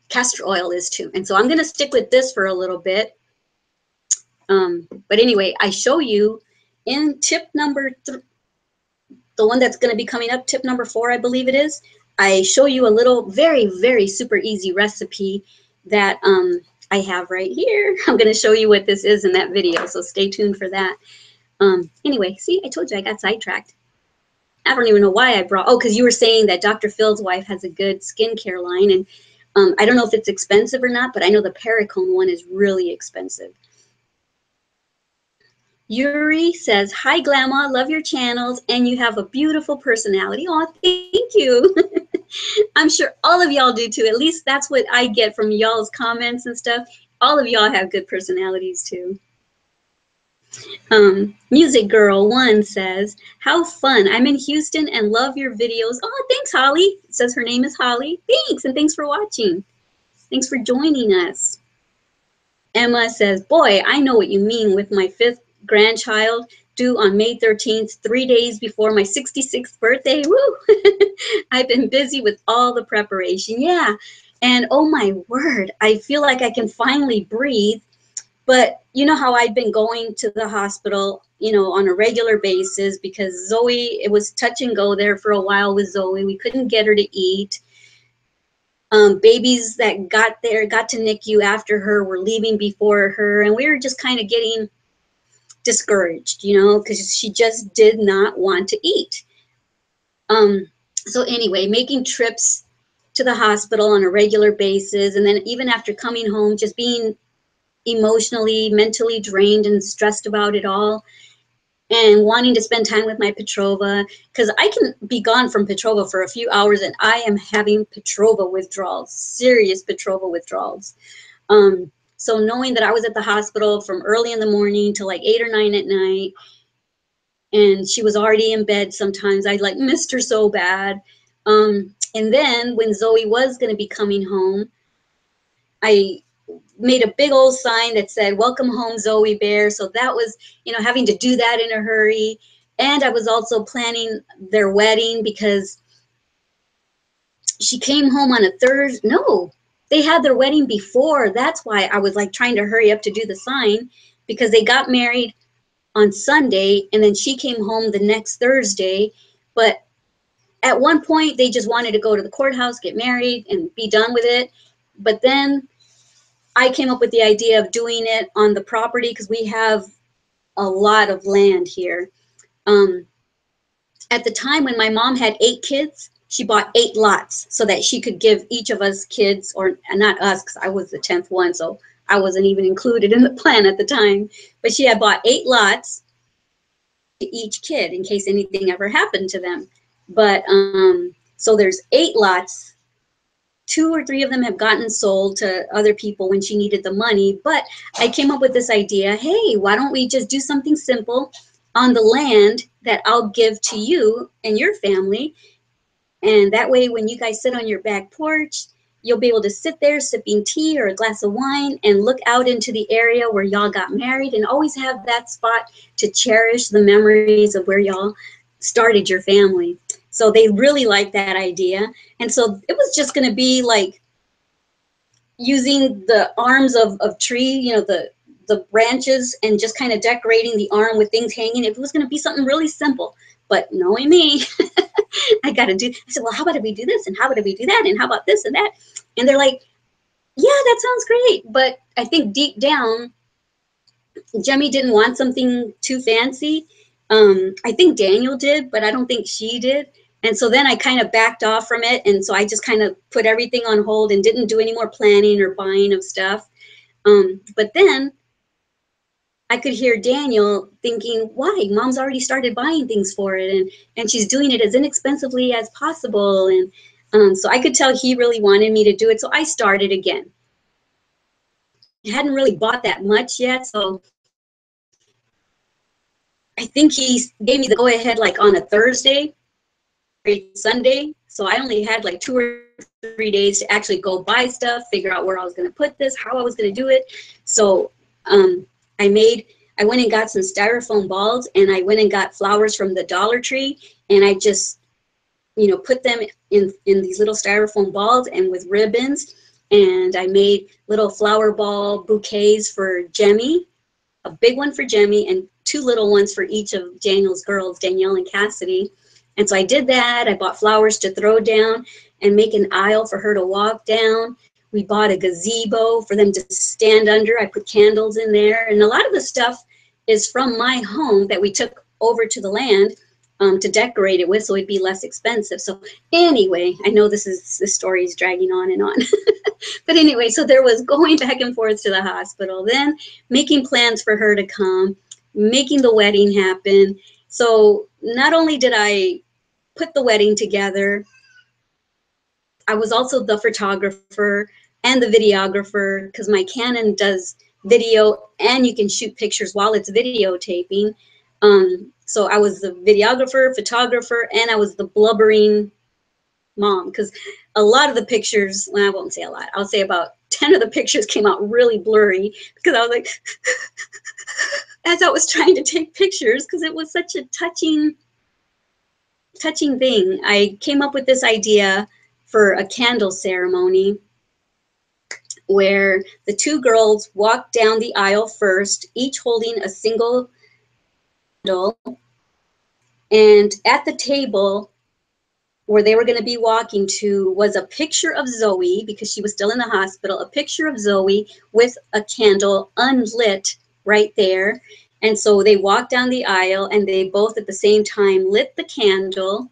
castor oil is too. And so I'm going to stick with this for a little bit. But anyway, I show you in tip number the one that's going to be coming up, tip number 4, I believe it is. I show you a little very, very super easy recipe that I have right here. I'm going to show you what this is in that video, so stay tuned for that. Anyway, see, I told you I got sidetracked. I don't even know why I brought, oh, because you were saying that Dr. Phil's wife has a good skincare line, and I don't know if it's expensive or not, but I know the Paracone one is really expensive. Yuri says, hi, Glama, love your channels, and you have a beautiful personality. Oh, thank you. I'm sure all of y'all do too. At least that's what I get from y'all's comments and stuff. All of y'all have good personalities too. Music Girl 1 says, how fun. I'm in Houston and love your videos. Oh, thanks, Holly. It says her name is Holly. Thanks, and thanks for watching. Thanks for joining us. Emma says, boy, I know what you mean with my 5th grandchild due on May 13th, 3 days before my 66th birthday. Woo! I've been busy with all the preparation. Yeah. And oh my word, I feel like I can finally breathe. But you know how I've been going to the hospital, on a regular basis, because Zoe, it was touch and go there for a while with Zoe. We couldn't get her to eat. Babies that got to NICU after her were leaving before her. And we were just kind of getting discouraged, because she just did not want to eat. So anyway, making trips to the hospital on a regular basis, and then even after coming home, just being emotionally, mentally drained and stressed about it all, and wanting to spend time with my Petrova, because I can be gone from Petrova for a few hours and I am having Petrova withdrawals, serious Petrova withdrawals. So knowing that I was at the hospital from early in the morning till like 8 or 9 at night, and she was already in bed sometimes, I like missed her so bad. And then when Zoe was going to be coming home, I made a big old sign that said, welcome home, Zoe Bear. So that was, having to do that in a hurry. And I was also planning their wedding, because she came home on a Thursday. No, they had their wedding before. That's why I was like trying to hurry up to do the sign, because they got married on Sunday and then she came home the next Thursday. But at one point they just wanted to go to the courthouse, get married and be done with it. But then I came up with the idea of doing it on the property, because we have a lot of land here. At the time when my mom had 8 kids, she bought 8 lots so that she could give each of us kids, or not us, because I was the 10th one, so I wasn't even included in the plan at the time. But she had bought 8 lots to each kid in case anything ever happened to them. But so there's 8 lots. 2 or 3 of them have gotten sold to other people when she needed the money. But I came up with this idea, hey, why don't we just do something simple on the land that I'll give to you and your family. And that way, when you guys sit on your back porch, you'll be able to sit there sipping tea or a glass of wine and look out into the area where y'all got married, and always have that spot to cherish the memories of where y'all started your family. So they really liked that idea. And so it was just going to be like using the arms of tree, the branches, and just kind of decorating the arm with things hanging. It was going to be something really simple. But knowing me, I said, well, how about if we do this? And how about if we do that? And how about this and that? And they're like, yeah, that sounds great. But I think deep down, Jemmy didn't want something too fancy. I think Daniel did, but I don't think she did. And so then I kind of backed off from it. And so I just kind of put everything on hold and didn't do any more planning or buying of stuff. But then I could hear Daniel thinking, why? Mom's already started buying things for it, and she's doing it as inexpensively as possible. And so I could tell he really wanted me to do it. So I started again. I hadn't really bought that much yet. So I think he gave me the go ahead like on a Thursday or Sunday. So I only had like 2 or 3 days to actually go buy stuff, figure out where I was going to put this, how I was going to do it. So I went and got some styrofoam balls, and I went and got flowers from the Dollar Tree, and I just, you know, put them in these little styrofoam balls and with ribbons. And I made little flower ball bouquets for Jemmy, a big one for Jemmy, and 2 little ones for each of Daniel's girls, Danielle and Cassidy. And so I did that. I bought flowers to throw down and make an aisle for her to walk down. We bought a gazebo for them to stand under. I put candles in there. And a lot of the stuff is from my home that we took over to the land to decorate it with, so it'd be less expensive. So anyway, I know this story is dragging on and on. But anyway, so there was going back and forth to the hospital, then making plans for her to come, making the wedding happen. So not only did I put the wedding together, I was also the photographer and the videographer, because my Canon does video and you can shoot pictures while it's videotaping. So I was the videographer, photographer, and I was the blubbering mom, because a lot of the pictures, well, I won't say a lot, I'll say about 10 of the pictures came out really blurry, because I was like, as I was trying to take pictures, because it was such a touching thing. I came up with this idea for a candle ceremony where the 2 girls walked down the aisle first, each holding a single candle, and at the table where they were going to be walking to was a picture of Zoe, because she was still in the hospital, a picture of Zoe with a candle unlit right there. And so they walked down the aisle, and they both at the same time lit the candle,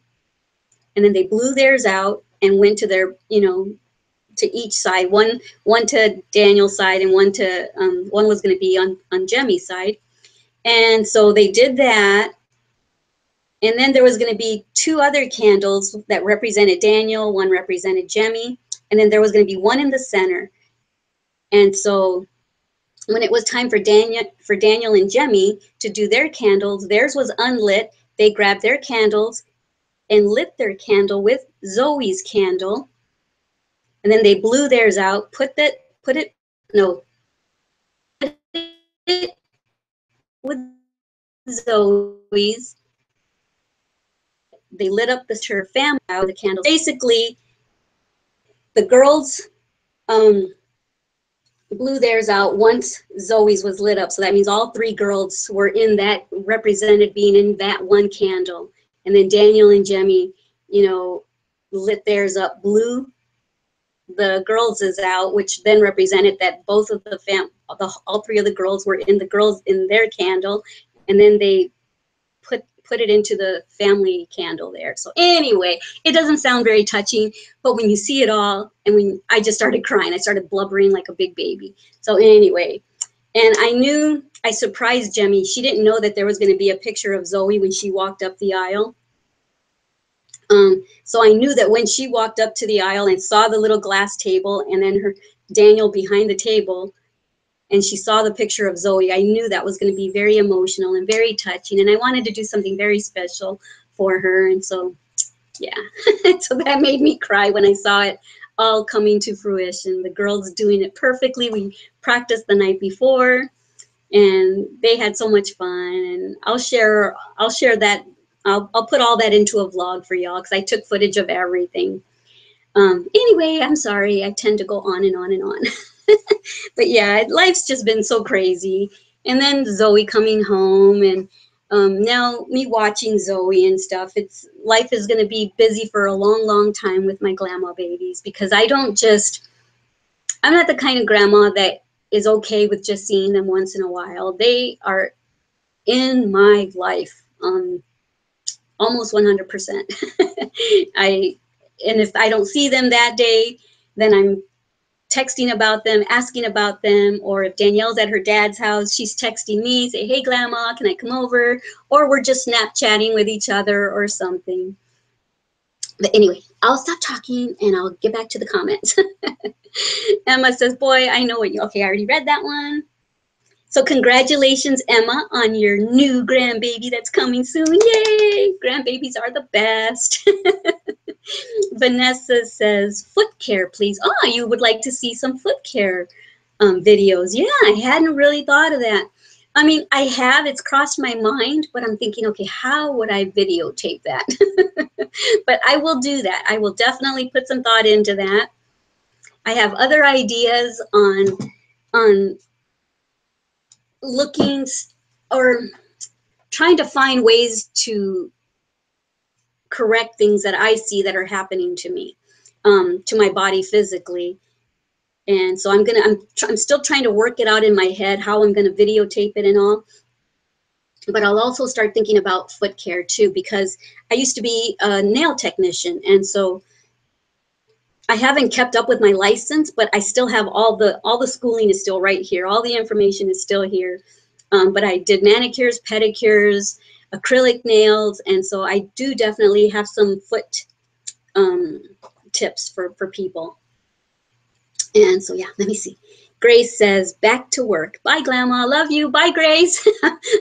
and then they blew theirs out and went to their, you know, to each side, one to Daniel's side, and one was going to be on Jemmy's side. And so they did that. And then there was going to be 2 other candles that represented Daniel, one represented Jemmy, and then there was going to be one in the center. And so when it was time for Daniel and Jemmy to do their candles, theirs was unlit. They grabbed their candles and lit their candle with Zoe's candle. And then they blew theirs out, put it with Zoe's. They lit up her family out with the candles. Basically, the girls blew theirs out once Zoe's was lit up. So that means all 3 girls were in that, represented being in that one candle. And then Daniel and Jemmy, you know, lit theirs up, blew the girls is out, which then represented that both of all 3 of the girls were in their candle, and then they put it into the family candle there. So anyway, it doesn't sound very touching, but when you see it all, and I just started crying, I started blubbering like a big baby. So anyway, and I surprised Jemmy. She didn't know that there was going to be a picture of Zoe when she walked up the aisle. So I knew that when she walked up to the aisle and saw the little glass table, and then Daniel behind the table, and she saw the picture of Zoe, I knew that was going to be very emotional and very touching, and I wanted to do something very special for her. And so, yeah, so that made me cry when I saw it all coming to fruition. The girls doing it perfectly. We practiced the night before, and they had so much fun. And I'll share that. I'll put all that into a vlog for y'all, because I took footage of everything. Anyway, I'm sorry. I tend to go on and on and on. But yeah, life's just been so crazy. And then Zoe coming home, and now me watching Zoe and stuff. Life is going to be busy for a long, long time with my Glama babies, because I don't just I'm not the kind of grandma that is okay with just seeing them once in a while. They are in my life almost 100%. And if I don't see them that day, then I'm texting about them, asking about them, or if Danielle's at her dad's house, she's texting me, say, hey, Glama, can I come over? Or we're just Snapchatting with each other or something. But anyway, I'll stop talking and I'll get back to the comments. Emma says, boy, I know what you, okay, I already read that one. So congratulations, Emma, on your new grandbaby that's coming soon. Yay! Grandbabies are the best. Vanessa says, foot care, please. Oh, you would like to see some foot care videos. Yeah, I hadn't really thought of that. I mean, I have, it's crossed my mind, but I'm thinking, okay, how would I videotape that? But I will do that. I will definitely put some thought into that. I have other ideas on looking or trying to find ways to correct things that I see that are happening to me, to my body physically. And so I'm still trying to work it out in my head, how I'm going to videotape it and all. But I'll also start thinking about foot care too, because I used to be a nail technician. And so I haven't kept up with my license, but I still have all the schooling is still right here. All the information is still here. But I did manicures, pedicures, acrylic nails. And so I do definitely have some foot tips for people. And so, yeah, let me see. Grace says, back to work. Bye, Glama. Love you. Bye, Grace.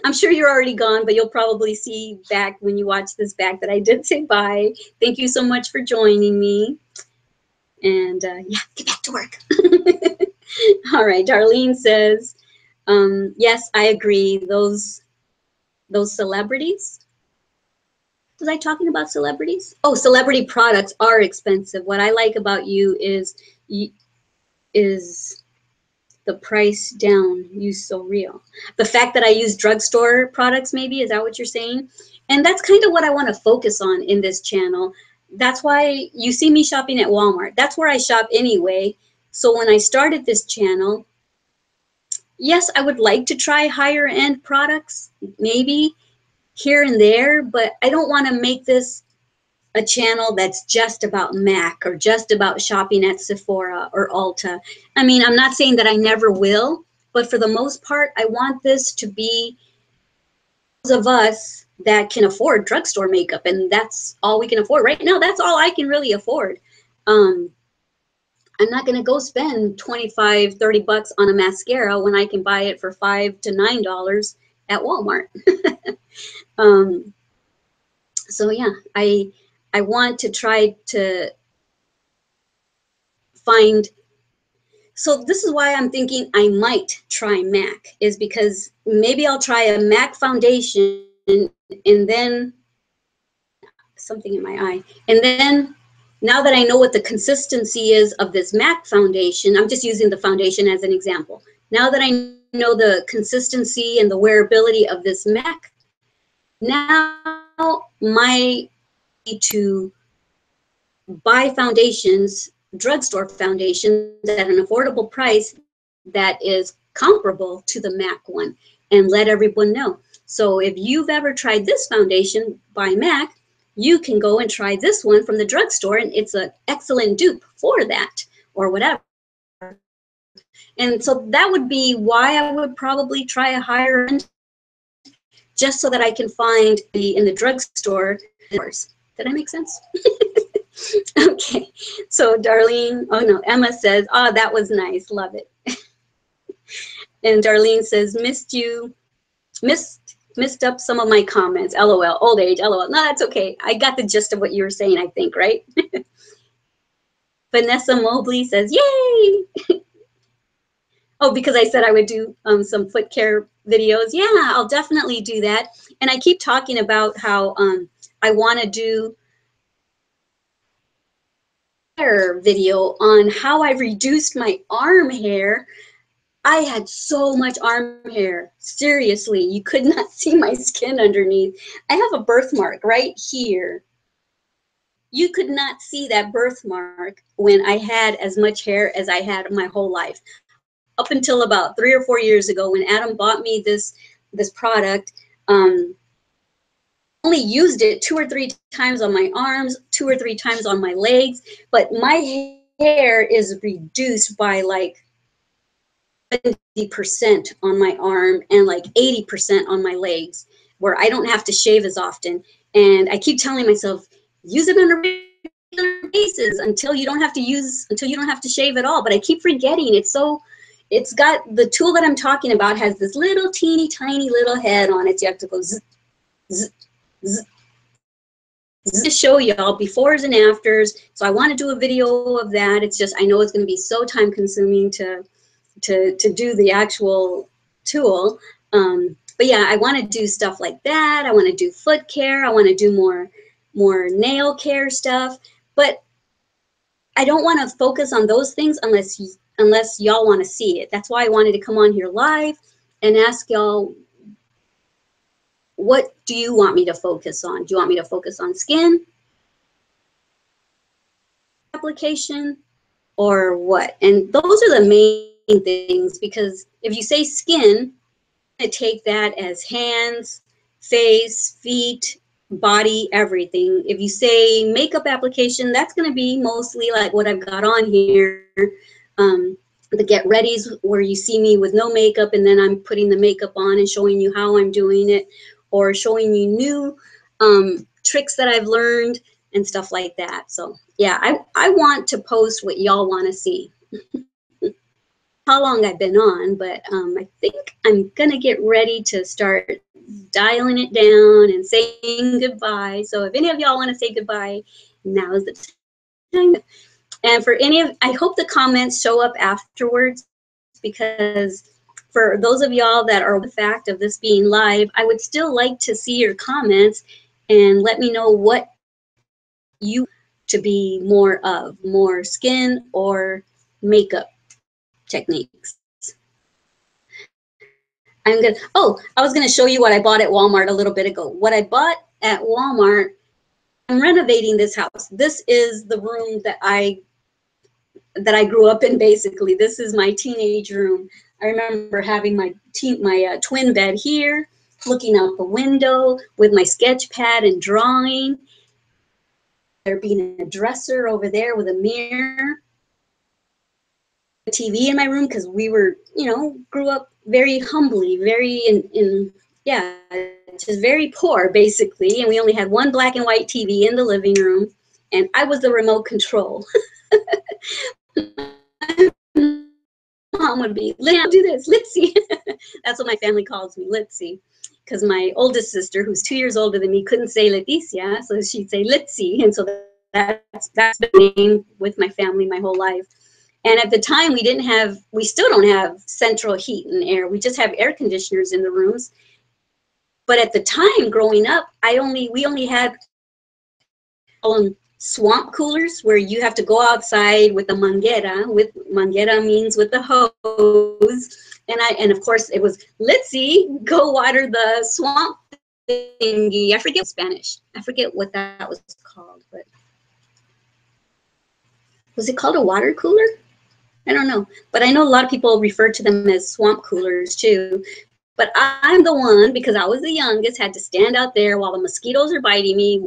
I'm sure you're already gone, but you'll probably see back when you watch this back that I did say bye. Thank you so much for joining me. And yeah, get back to work. All right, Darlene says, yes, I agree. Those celebrities. Was I talking about celebrities? Oh, celebrity products are expensive. What I like about you is the price down. You so real. The fact that I use drugstore products, maybe, is that what you're saying? And that's kind of what I want to focus on in this channel. That's why you see me shopping at Walmart. That's where I shop anyway. So when I started this channel, yes, I would like to try higher end products, maybe here and there, but I don't want to make this a channel that's just about MAC or just about shopping at Sephora or Ulta. I mean, I'm not saying that I never will, but for the most part, I want this to be those of us that can afford drugstore makeup, and that's all we can afford. Right now, that's all I can really afford. I'm not going to go spend 25, 30 bucks on a mascara when I can buy it for $5 to $9 at Walmart. So yeah, I want to try to find, so this is why I'm thinking I might try MAC, is because maybe I'll try a MAC foundation and then something in my eye. And then now that I know what the consistency is of this MAC foundation, I'm just using the foundation as an example. Now that I know the consistency and the wearability of this MAC, now my to buy foundations, drugstore foundations at an affordable price that is comparable to the MAC one, and let everyone know. So if you've ever tried this foundation by MAC, you can go and try this one from the drugstore, and it's an excellent dupe for that or whatever. And so that would be why I would probably try a higher end, just so that I can find in the drugstore. Did I make sense? Okay, so Darlene, oh no, Emma says, oh, that was nice, love it. And Darlene says, missed up some of my comments, LOL, old age, LOL. No, that's okay. I got the gist of what you were saying, I think, right? Vanessa Mobley says, yay! Oh, because I said I would do some foot care videos. Yeah, I'll definitely do that. And I keep talking about how I want to do a video on how I reduced my arm hair. I had so much arm hair. Seriously, you could not see my skin underneath. I have a birthmark right here. you could not see that birthmark when I had as much hair as I had my whole life. Up until about 3 or 4 years ago, when Adam bought me this product, only used it 2 or 3 times on my arms, 2 or 3 times on my legs, but my hair is reduced by like 70% on my arm and like 80% on my legs, where I don't have to shave as often. And I keep telling myself, use it on a regular basis until you don't have to shave at all. But I keep forgetting. It's got the tool that I'm talking about has this little teeny tiny little head on it. You have to go zzz, zzz, zzz, zzz, to show y'all befores and afters. So I want to do a video of that. It's just, I know it's going to be so time consuming to do the actual tool. But yeah, I want to do stuff like that. I want to do foot care. I want to do more nail care stuff. But I don't want to focus on those things unless y'all want to see it. That's why I wanted to come on here live and ask y'all, what do you want me to focus on? Do you want me to focus on skin application or what? And those are the main things, because if you say skin, I take that as hands, face, feet, body, everything. If you say makeup application, that's going to be mostly like what I've got on here. The get readies where you see me with no makeup and then I'm putting the makeup on and showing you how I'm doing it, or showing you new tricks that I've learned and stuff like that. So yeah, I want to post what y'all want to see. How long I've been on, but I think I'm gonna get ready to start dialing it down and saying goodbye. So if any of y'all want to say goodbye, now is the time. And for any of, I hope the comments show up afterwards, because for those of y'all that are the fact of this being live, I would still like to see your comments and let me know what you to be more skin or makeup techniques. I'm good. Oh, I was going to show you what I bought at Walmart a little bit ago. What I bought at Walmart, I'm renovating this house. This is the room that I grew up in, basically. This is my teenage room. I remember having my twin bed here, looking out the window with my sketch pad and drawing. There being a dresser over there with a mirror. A TV in my room, because we were, grew up very humbly, very yeah, just very poor, basically. And we only had one black and white TV in the living room, and I was the remote control. Mom would be, Lynn, do this, Litzy. That's what my family calls me, Litzy, because my oldest sister, who's 2 years older than me, couldn't say Leticia, so she'd say Litzy, and so that's been the name with my family my whole life. And at the time, we still don't have central heat and air. We just have air conditioners in the rooms. But at the time, growing up, we only had swamp coolers, where you have to go outside with the manguera. Manguera means with the hose. And of course, it was Litzy, go water the swamp thingy. I forget Spanish. I forget what that was called. But was it called a water cooler? I don't know, but I know a lot of people refer to them as swamp coolers too. But I'm the one, because I was the youngest, had to stand out there while the mosquitoes are biting me,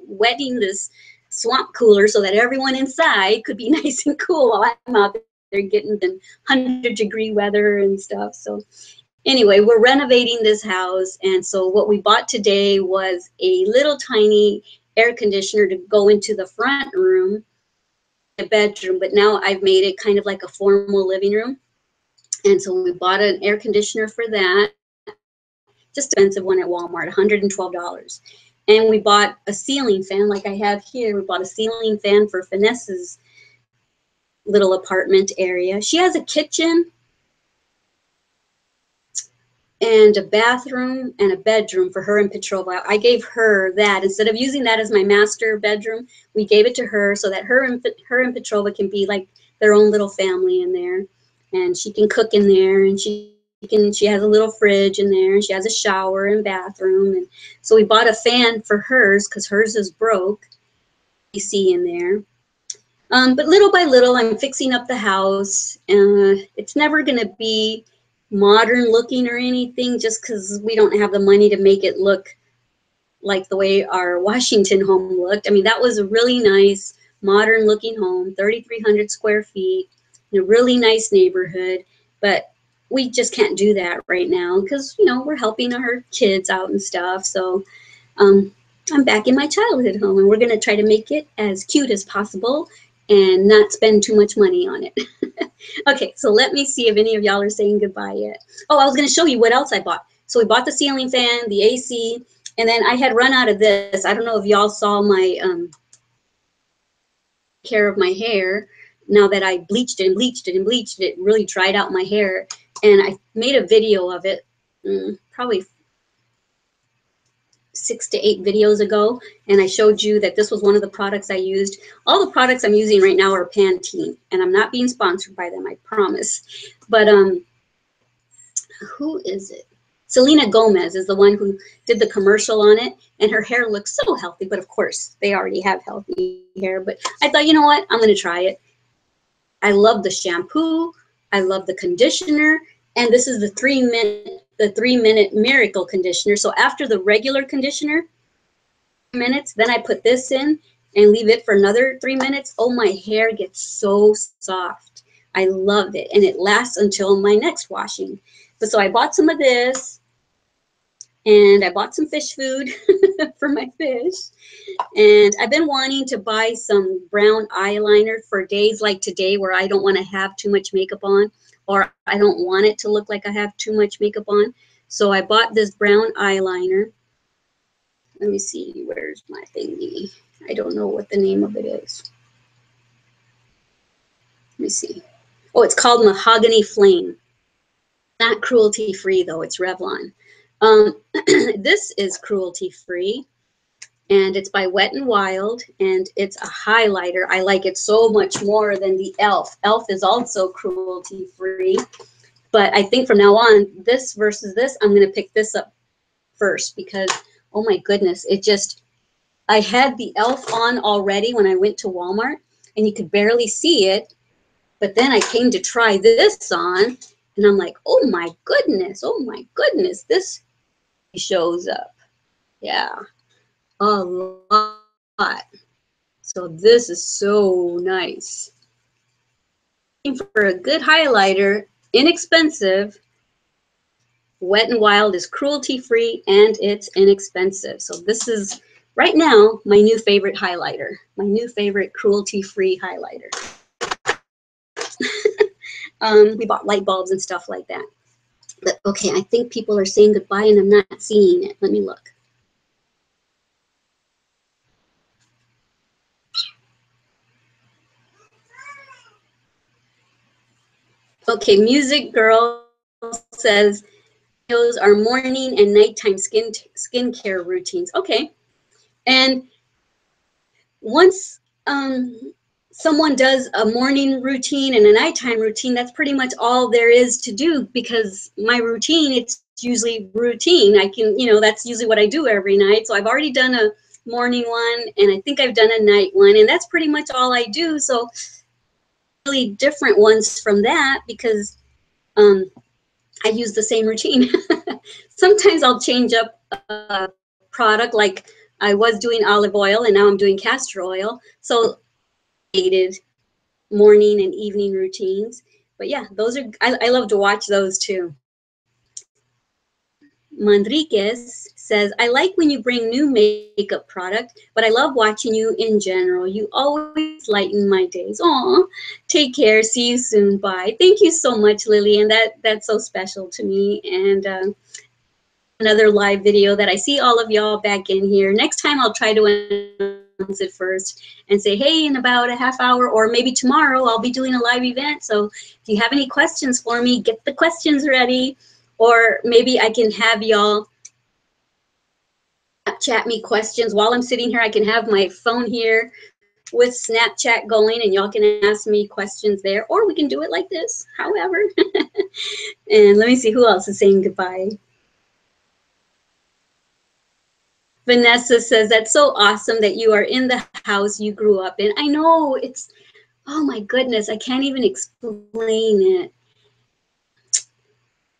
wetting this swamp cooler so that everyone inside could be nice and cool while I'm out there getting the 100-degree weather and stuff. So anyway, we're renovating this house. And so what we bought today was a little tiny air conditioner to go into the front room, a bedroom, but now I've made it kind of like a formal living room. And so we bought an air conditioner for that, just an expensive one at Walmart, $112. And we bought a ceiling fan like I have here. We bought a ceiling fan for Finesse's little apartment area. She has a kitchen and a bathroom and a bedroom for her and Petrova. I gave her that. Instead of using that as my master bedroom, we gave it to her so that her and Petrova can be like their own little family in there. And she can cook in there, and she has a little fridge in there, and she has a shower and bathroom. And so we bought a fan for hers because hers is broke. AC in there. But little by little, I'm fixing up the house. It's never going to be modern looking or anything just because we don't have the money to make it look like the way our Washington home looked. I mean, that was a really nice, modern looking home, 3,300 square feet, in a really nice neighborhood. But we just can't do that right now because, you know, we're helping our kids out and stuff. So I'm back in my childhood home, and we're going to try to make it as cute as possible and not spend too much money on it. Okay, so let me see if any of y'all are saying goodbye yet. Oh, I was going to show you what else I bought. So we bought the ceiling fan, the AC, and then I had run out of this. I don't know if y'all saw my care of my hair. Now that I bleached it and bleached it and bleached it, really dried out my hair. And I made a video of it, probably 6 to 8 videos ago, and I showed you that this was one of the products I used. All the products I'm using right now are Pantene, and I'm not being sponsored by them, I promise. But who is it? Selena Gomez is the one who did the commercial on it, and her hair looks so healthy, but of course they already have healthy hair. But I thought, you know what, I'm going to try it. I love the shampoo, I love the conditioner, and this is the 3-minute miracle conditioner. So after the regular conditioner, 3 minutes, then I put this in and leave it for another 3 minutes. Oh, my hair gets so soft. I love it, and it lasts until my next washing. But so I bought some of this, and I bought some fish food for my fish. And I've been wanting to buy some brown eyeliner for days like today where I don't want to have too much makeup on, or I don't want it to look like I have too much makeup on. So I bought this brown eyeliner. Let me see, where's my thingy? I don't know what the name of it is. Let me see. Oh, it's called Mahogany Flame. Not cruelty-free though, it's Revlon. This is cruelty-free, and it's by Wet n Wild, and it's a highlighter. I like it so much more than the e.l.f. e.l.f. is also cruelty-free, but I think from now on, this versus this, I'm going to pick this up first because, oh my goodness, it just, I had the e.l.f. on already when I went to Walmart, and you could barely see it, but then I came to try this on, and I'm like, oh my goodness, this shows up. Yeah, a lot. So this is so nice. For a good highlighter, inexpensive, Wet n Wild is cruelty-free and it's inexpensive. So this is, right now, my new favorite highlighter, my new favorite cruelty-free highlighter. We bought light bulbs and stuff like that. But okay, I think people are saying goodbye and I'm not seeing it. Let me look. Okay, Music Girl says those are morning and nighttime skincare routines. Okay, and once someone does a morning routine and a nighttime routine, that's pretty much all there is to do, because my routine, it's usually routine. I can, you know, that's usually what I do every night. So I've already done a morning one, and I think I've done a night one, and that's pretty much all I do. So really different ones from that, because I use the same routine. Sometimes I'll change up a product, like I was doing olive oil and now I'm doing castor oil. So morning and evening routines. But yeah, those are, I love to watch those too. Manriquez says, I like when you bring new makeup product, but I love watching you in general. You always lighten my days. Aw, take care. See you soon. Bye. Thank you so much, Lillian. That's so special to me. And another live video that I see all of y'all back in here. Next time I'll try to announce it first and say, hey, in about a half hour or maybe tomorrow, I'll be doing a live event. So if you have any questions for me, get the questions ready. Or maybe I can have y'all Snapchat me questions while I'm sitting here. I can have my phone here with Snapchat going, and y'all can ask me questions there. Or we can do it like this, however. And let me see who else is saying goodbye. Vanessa says, that's so awesome that you are in the house you grew up in. I know, it's, oh my goodness, I can't even explain it.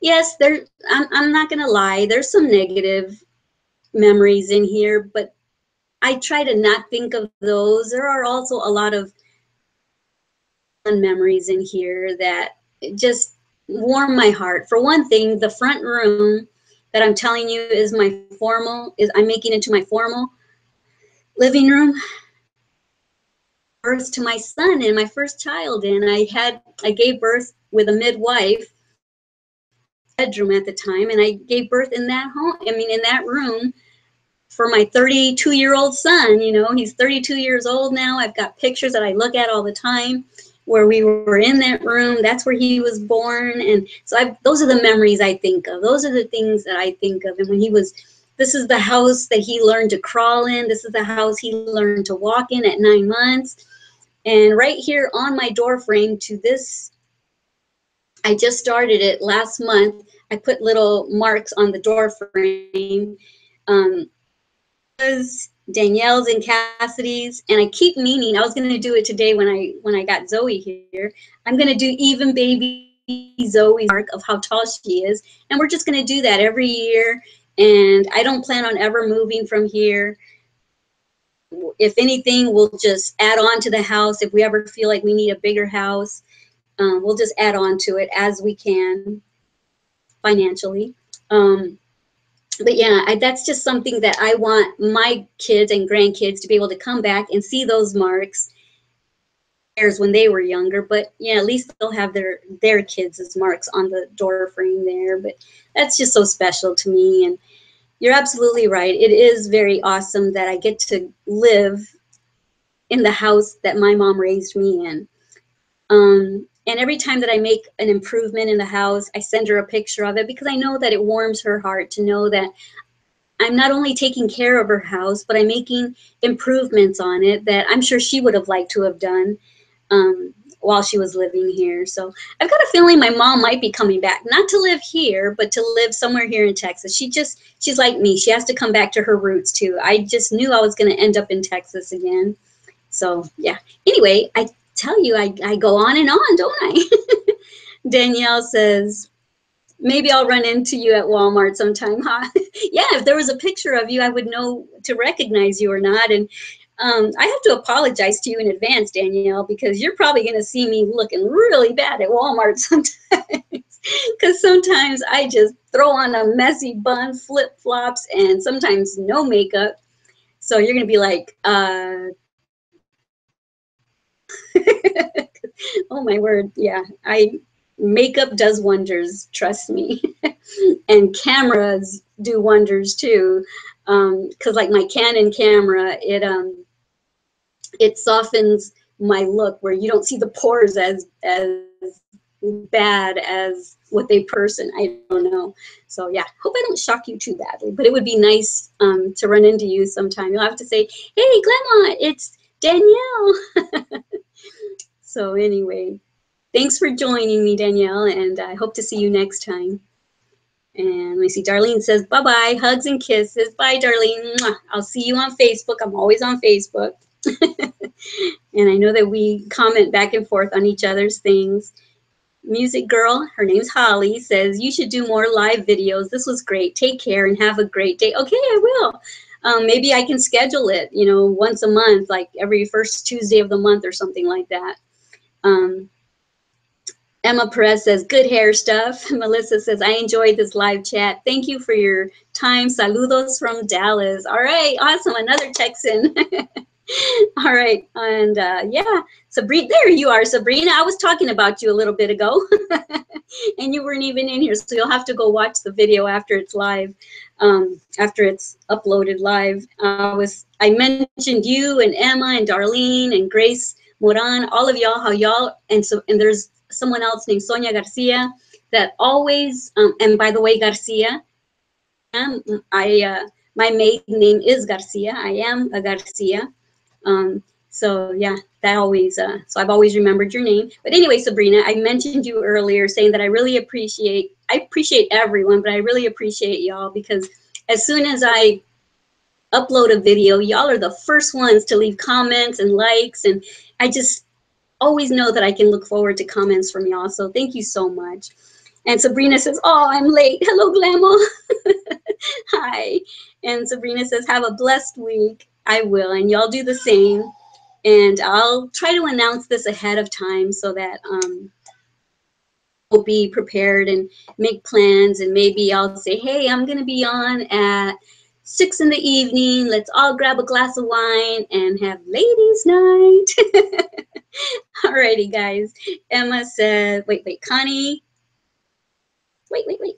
Yes, I'm not going to lie, there's some negative memories in here, but I try to not think of those. There are also a lot of fun memories in here that just warm my heart. For one thing, the front room that I'm telling you is I'm making into my formal living room. Birth to my son and my first child, and I gave birth with a midwife bedroom at the time, and I gave birth in that home, in that room for my 32-year-old son. You know, he's 32 years old now. I've got pictures that I look at all the time where we were in that room. That's where he was born. And so those are the memories I think of. Those are the things that I think of. And when this is the house that he learned to crawl in. This is the house he learned to walk in at 9 months. And right here on my door frame to this, I just started it last month. I put little marks on the door frame. Danielle's and Cassidy's, and I keep meaning, I was going to do it today when I got Zoe here. I'm going to do even baby Zoe's mark of how tall she is, and we're just going to do that every year, and I don't plan on ever moving from here. If anything, we'll just add on to the house. If we ever feel like we need a bigger house, we'll just add on to it as we can financially. But yeah, that's just something that I want my kids and grandkids to be able to come back and see those marks when they were younger. But yeah, at least they'll have their kids' marks on the door frame there. But that's just so special to me. And you're absolutely right. It is very awesome that I get to live in the house that my mom raised me in. And every time that I make an improvement in the house, I send her a picture of it because I know that it warms her heart to know that I'm not only taking care of her house, but I'm making improvements on it that I'm sure she would have liked to have done while she was living here. So I've got a feeling my mom might be coming back, not to live here, but to live somewhere here in Texas. She's like me. She has to come back to her roots too. I just knew I was going to end up in Texas again. So yeah. Anyway, I tell you, I go on and on, don't I? Danielle says, maybe I'll run into you at Walmart sometime, huh? Yeah, if there was a picture of you, I would know to recognize you or not. And I have to apologize to you in advance, Danielle, because you're probably going to see me looking really bad at Walmart sometimes. Because sometimes I just throw on a messy bun, flip-flops, and sometimes no makeup. So you're going to be like, oh my word, yeah, makeup does wonders, trust me. And cameras do wonders too. Because like my Canon camera, it softens my look where you don't see the pores as bad as with a person. I don't know. So yeah, hope I don't shock you too badly, but it would be nice to run into you sometime. You'll have to say, hey, Glama, it's Danielle. So anyway, thanks for joining me, Danielle, and I hope to see you next time. And let me see, Darlene says, bye-bye, hugs and kisses. Bye, Darlene. Mwah. I'll see you on Facebook. I'm always on Facebook. And I know that we comment back and forth on each other's things. Music Girl, her name's Holly, says, you should do more live videos. This was great. Take care and have a great day. Okay, I will. Maybe I can schedule it, you know, once a month, like every first Tuesday of the month or something like that. Emma Perez says, good hair stuff. Melissa says, I enjoyed this live chat. Thank you for your time. Saludos from Dallas. All right, awesome. Another Texan. All right, and yeah, Sabrina, there you are, Sabrina. I was talking about you a little bit ago, and you weren't even in here, so you'll have to go watch the video after it's live, after it's uploaded live. I mentioned you and Emma and Darlene and Grace Moran, all of y'all, how y'all, and there's someone else named Sonia Garcia that always, and by the way, Garcia, my maiden name is Garcia. I am a Garcia. So yeah, that always, so I've always remembered your name. But anyway, Sabrina, I mentioned you earlier saying that I appreciate everyone, but I really appreciate y'all, because as soon as I upload a video, y'all are the first ones to leave comments and likes. And I just always know that I can look forward to comments from y'all. So thank you so much. And Sabrina says, oh, I'm late. Hello, Glama. Hi. And Sabrina says, have a blessed week. I will. And y'all do the same. And I'll try to announce this ahead of time so that we'll be prepared and make plans. And maybe I'll say, hey, I'm going to be on at 6 in the evening. Let's all grab a glass of wine and have ladies' night. Alrighty, guys. Emma said, wait, Connie. Wait.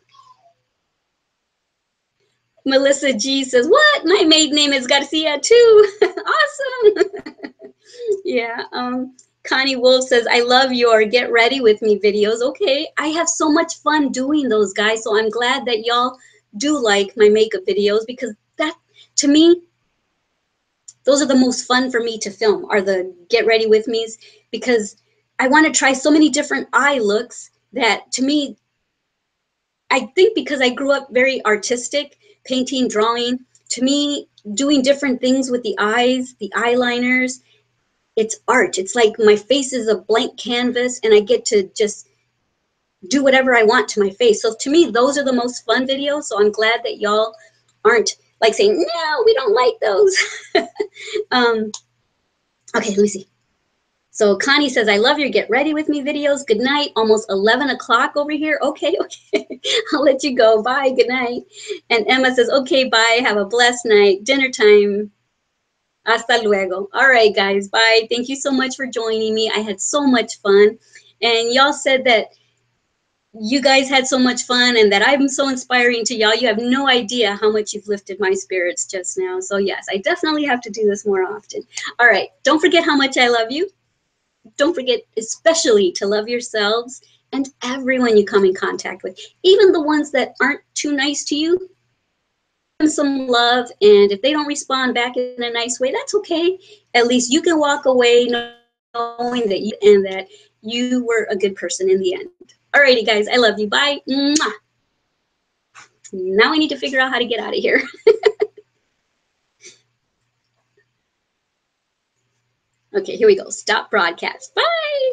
Melissa G says, what? My maiden name is Garcia too. Awesome. Yeah. Connie Wolf says, I love your get ready with me videos. Okay. I have so much fun doing those, guys. So I'm glad that y'all do like my makeup videos, because that, to me, those are the most fun for me to film, are the get ready with me's, because I want to try so many different eye looks that, to me, I think because I grew up very artistic, painting, drawing, to me, doing different things with the eyes, the eyeliners, it's art. It's like my face is a blank canvas and I get to just do whatever I want to my face. So to me, those are the most fun videos. So I'm glad that y'all aren't like saying, no, we don't like those. Okay, let me see. So Connie says, I love your get ready with me videos. Good night. Almost 11 o'clock over here. Okay. I'll let you go. Bye. Good night. And Emma says, okay, bye. Have a blessed night. Dinner time. Hasta luego. All right, guys. Bye. Thank you so much for joining me. I had so much fun. And y'all said that you guys had so much fun and that I'm so inspiring to y'all. You have no idea how much you've lifted my spirits just now. So yes, I definitely have to do this more often. All right. Don't forget how much I love you. Don't forget especially to love yourselves and everyone you come in contact with, even the ones that aren't too nice to you. Give them some love, and if they don't respond back in a nice way, that's okay. At least you can walk away knowing that you were a good person in the end. Alrighty, guys, I love you. Bye. Mwah. Now I need to figure out how to get out of here. Okay, here we go. Stop broadcast. Bye.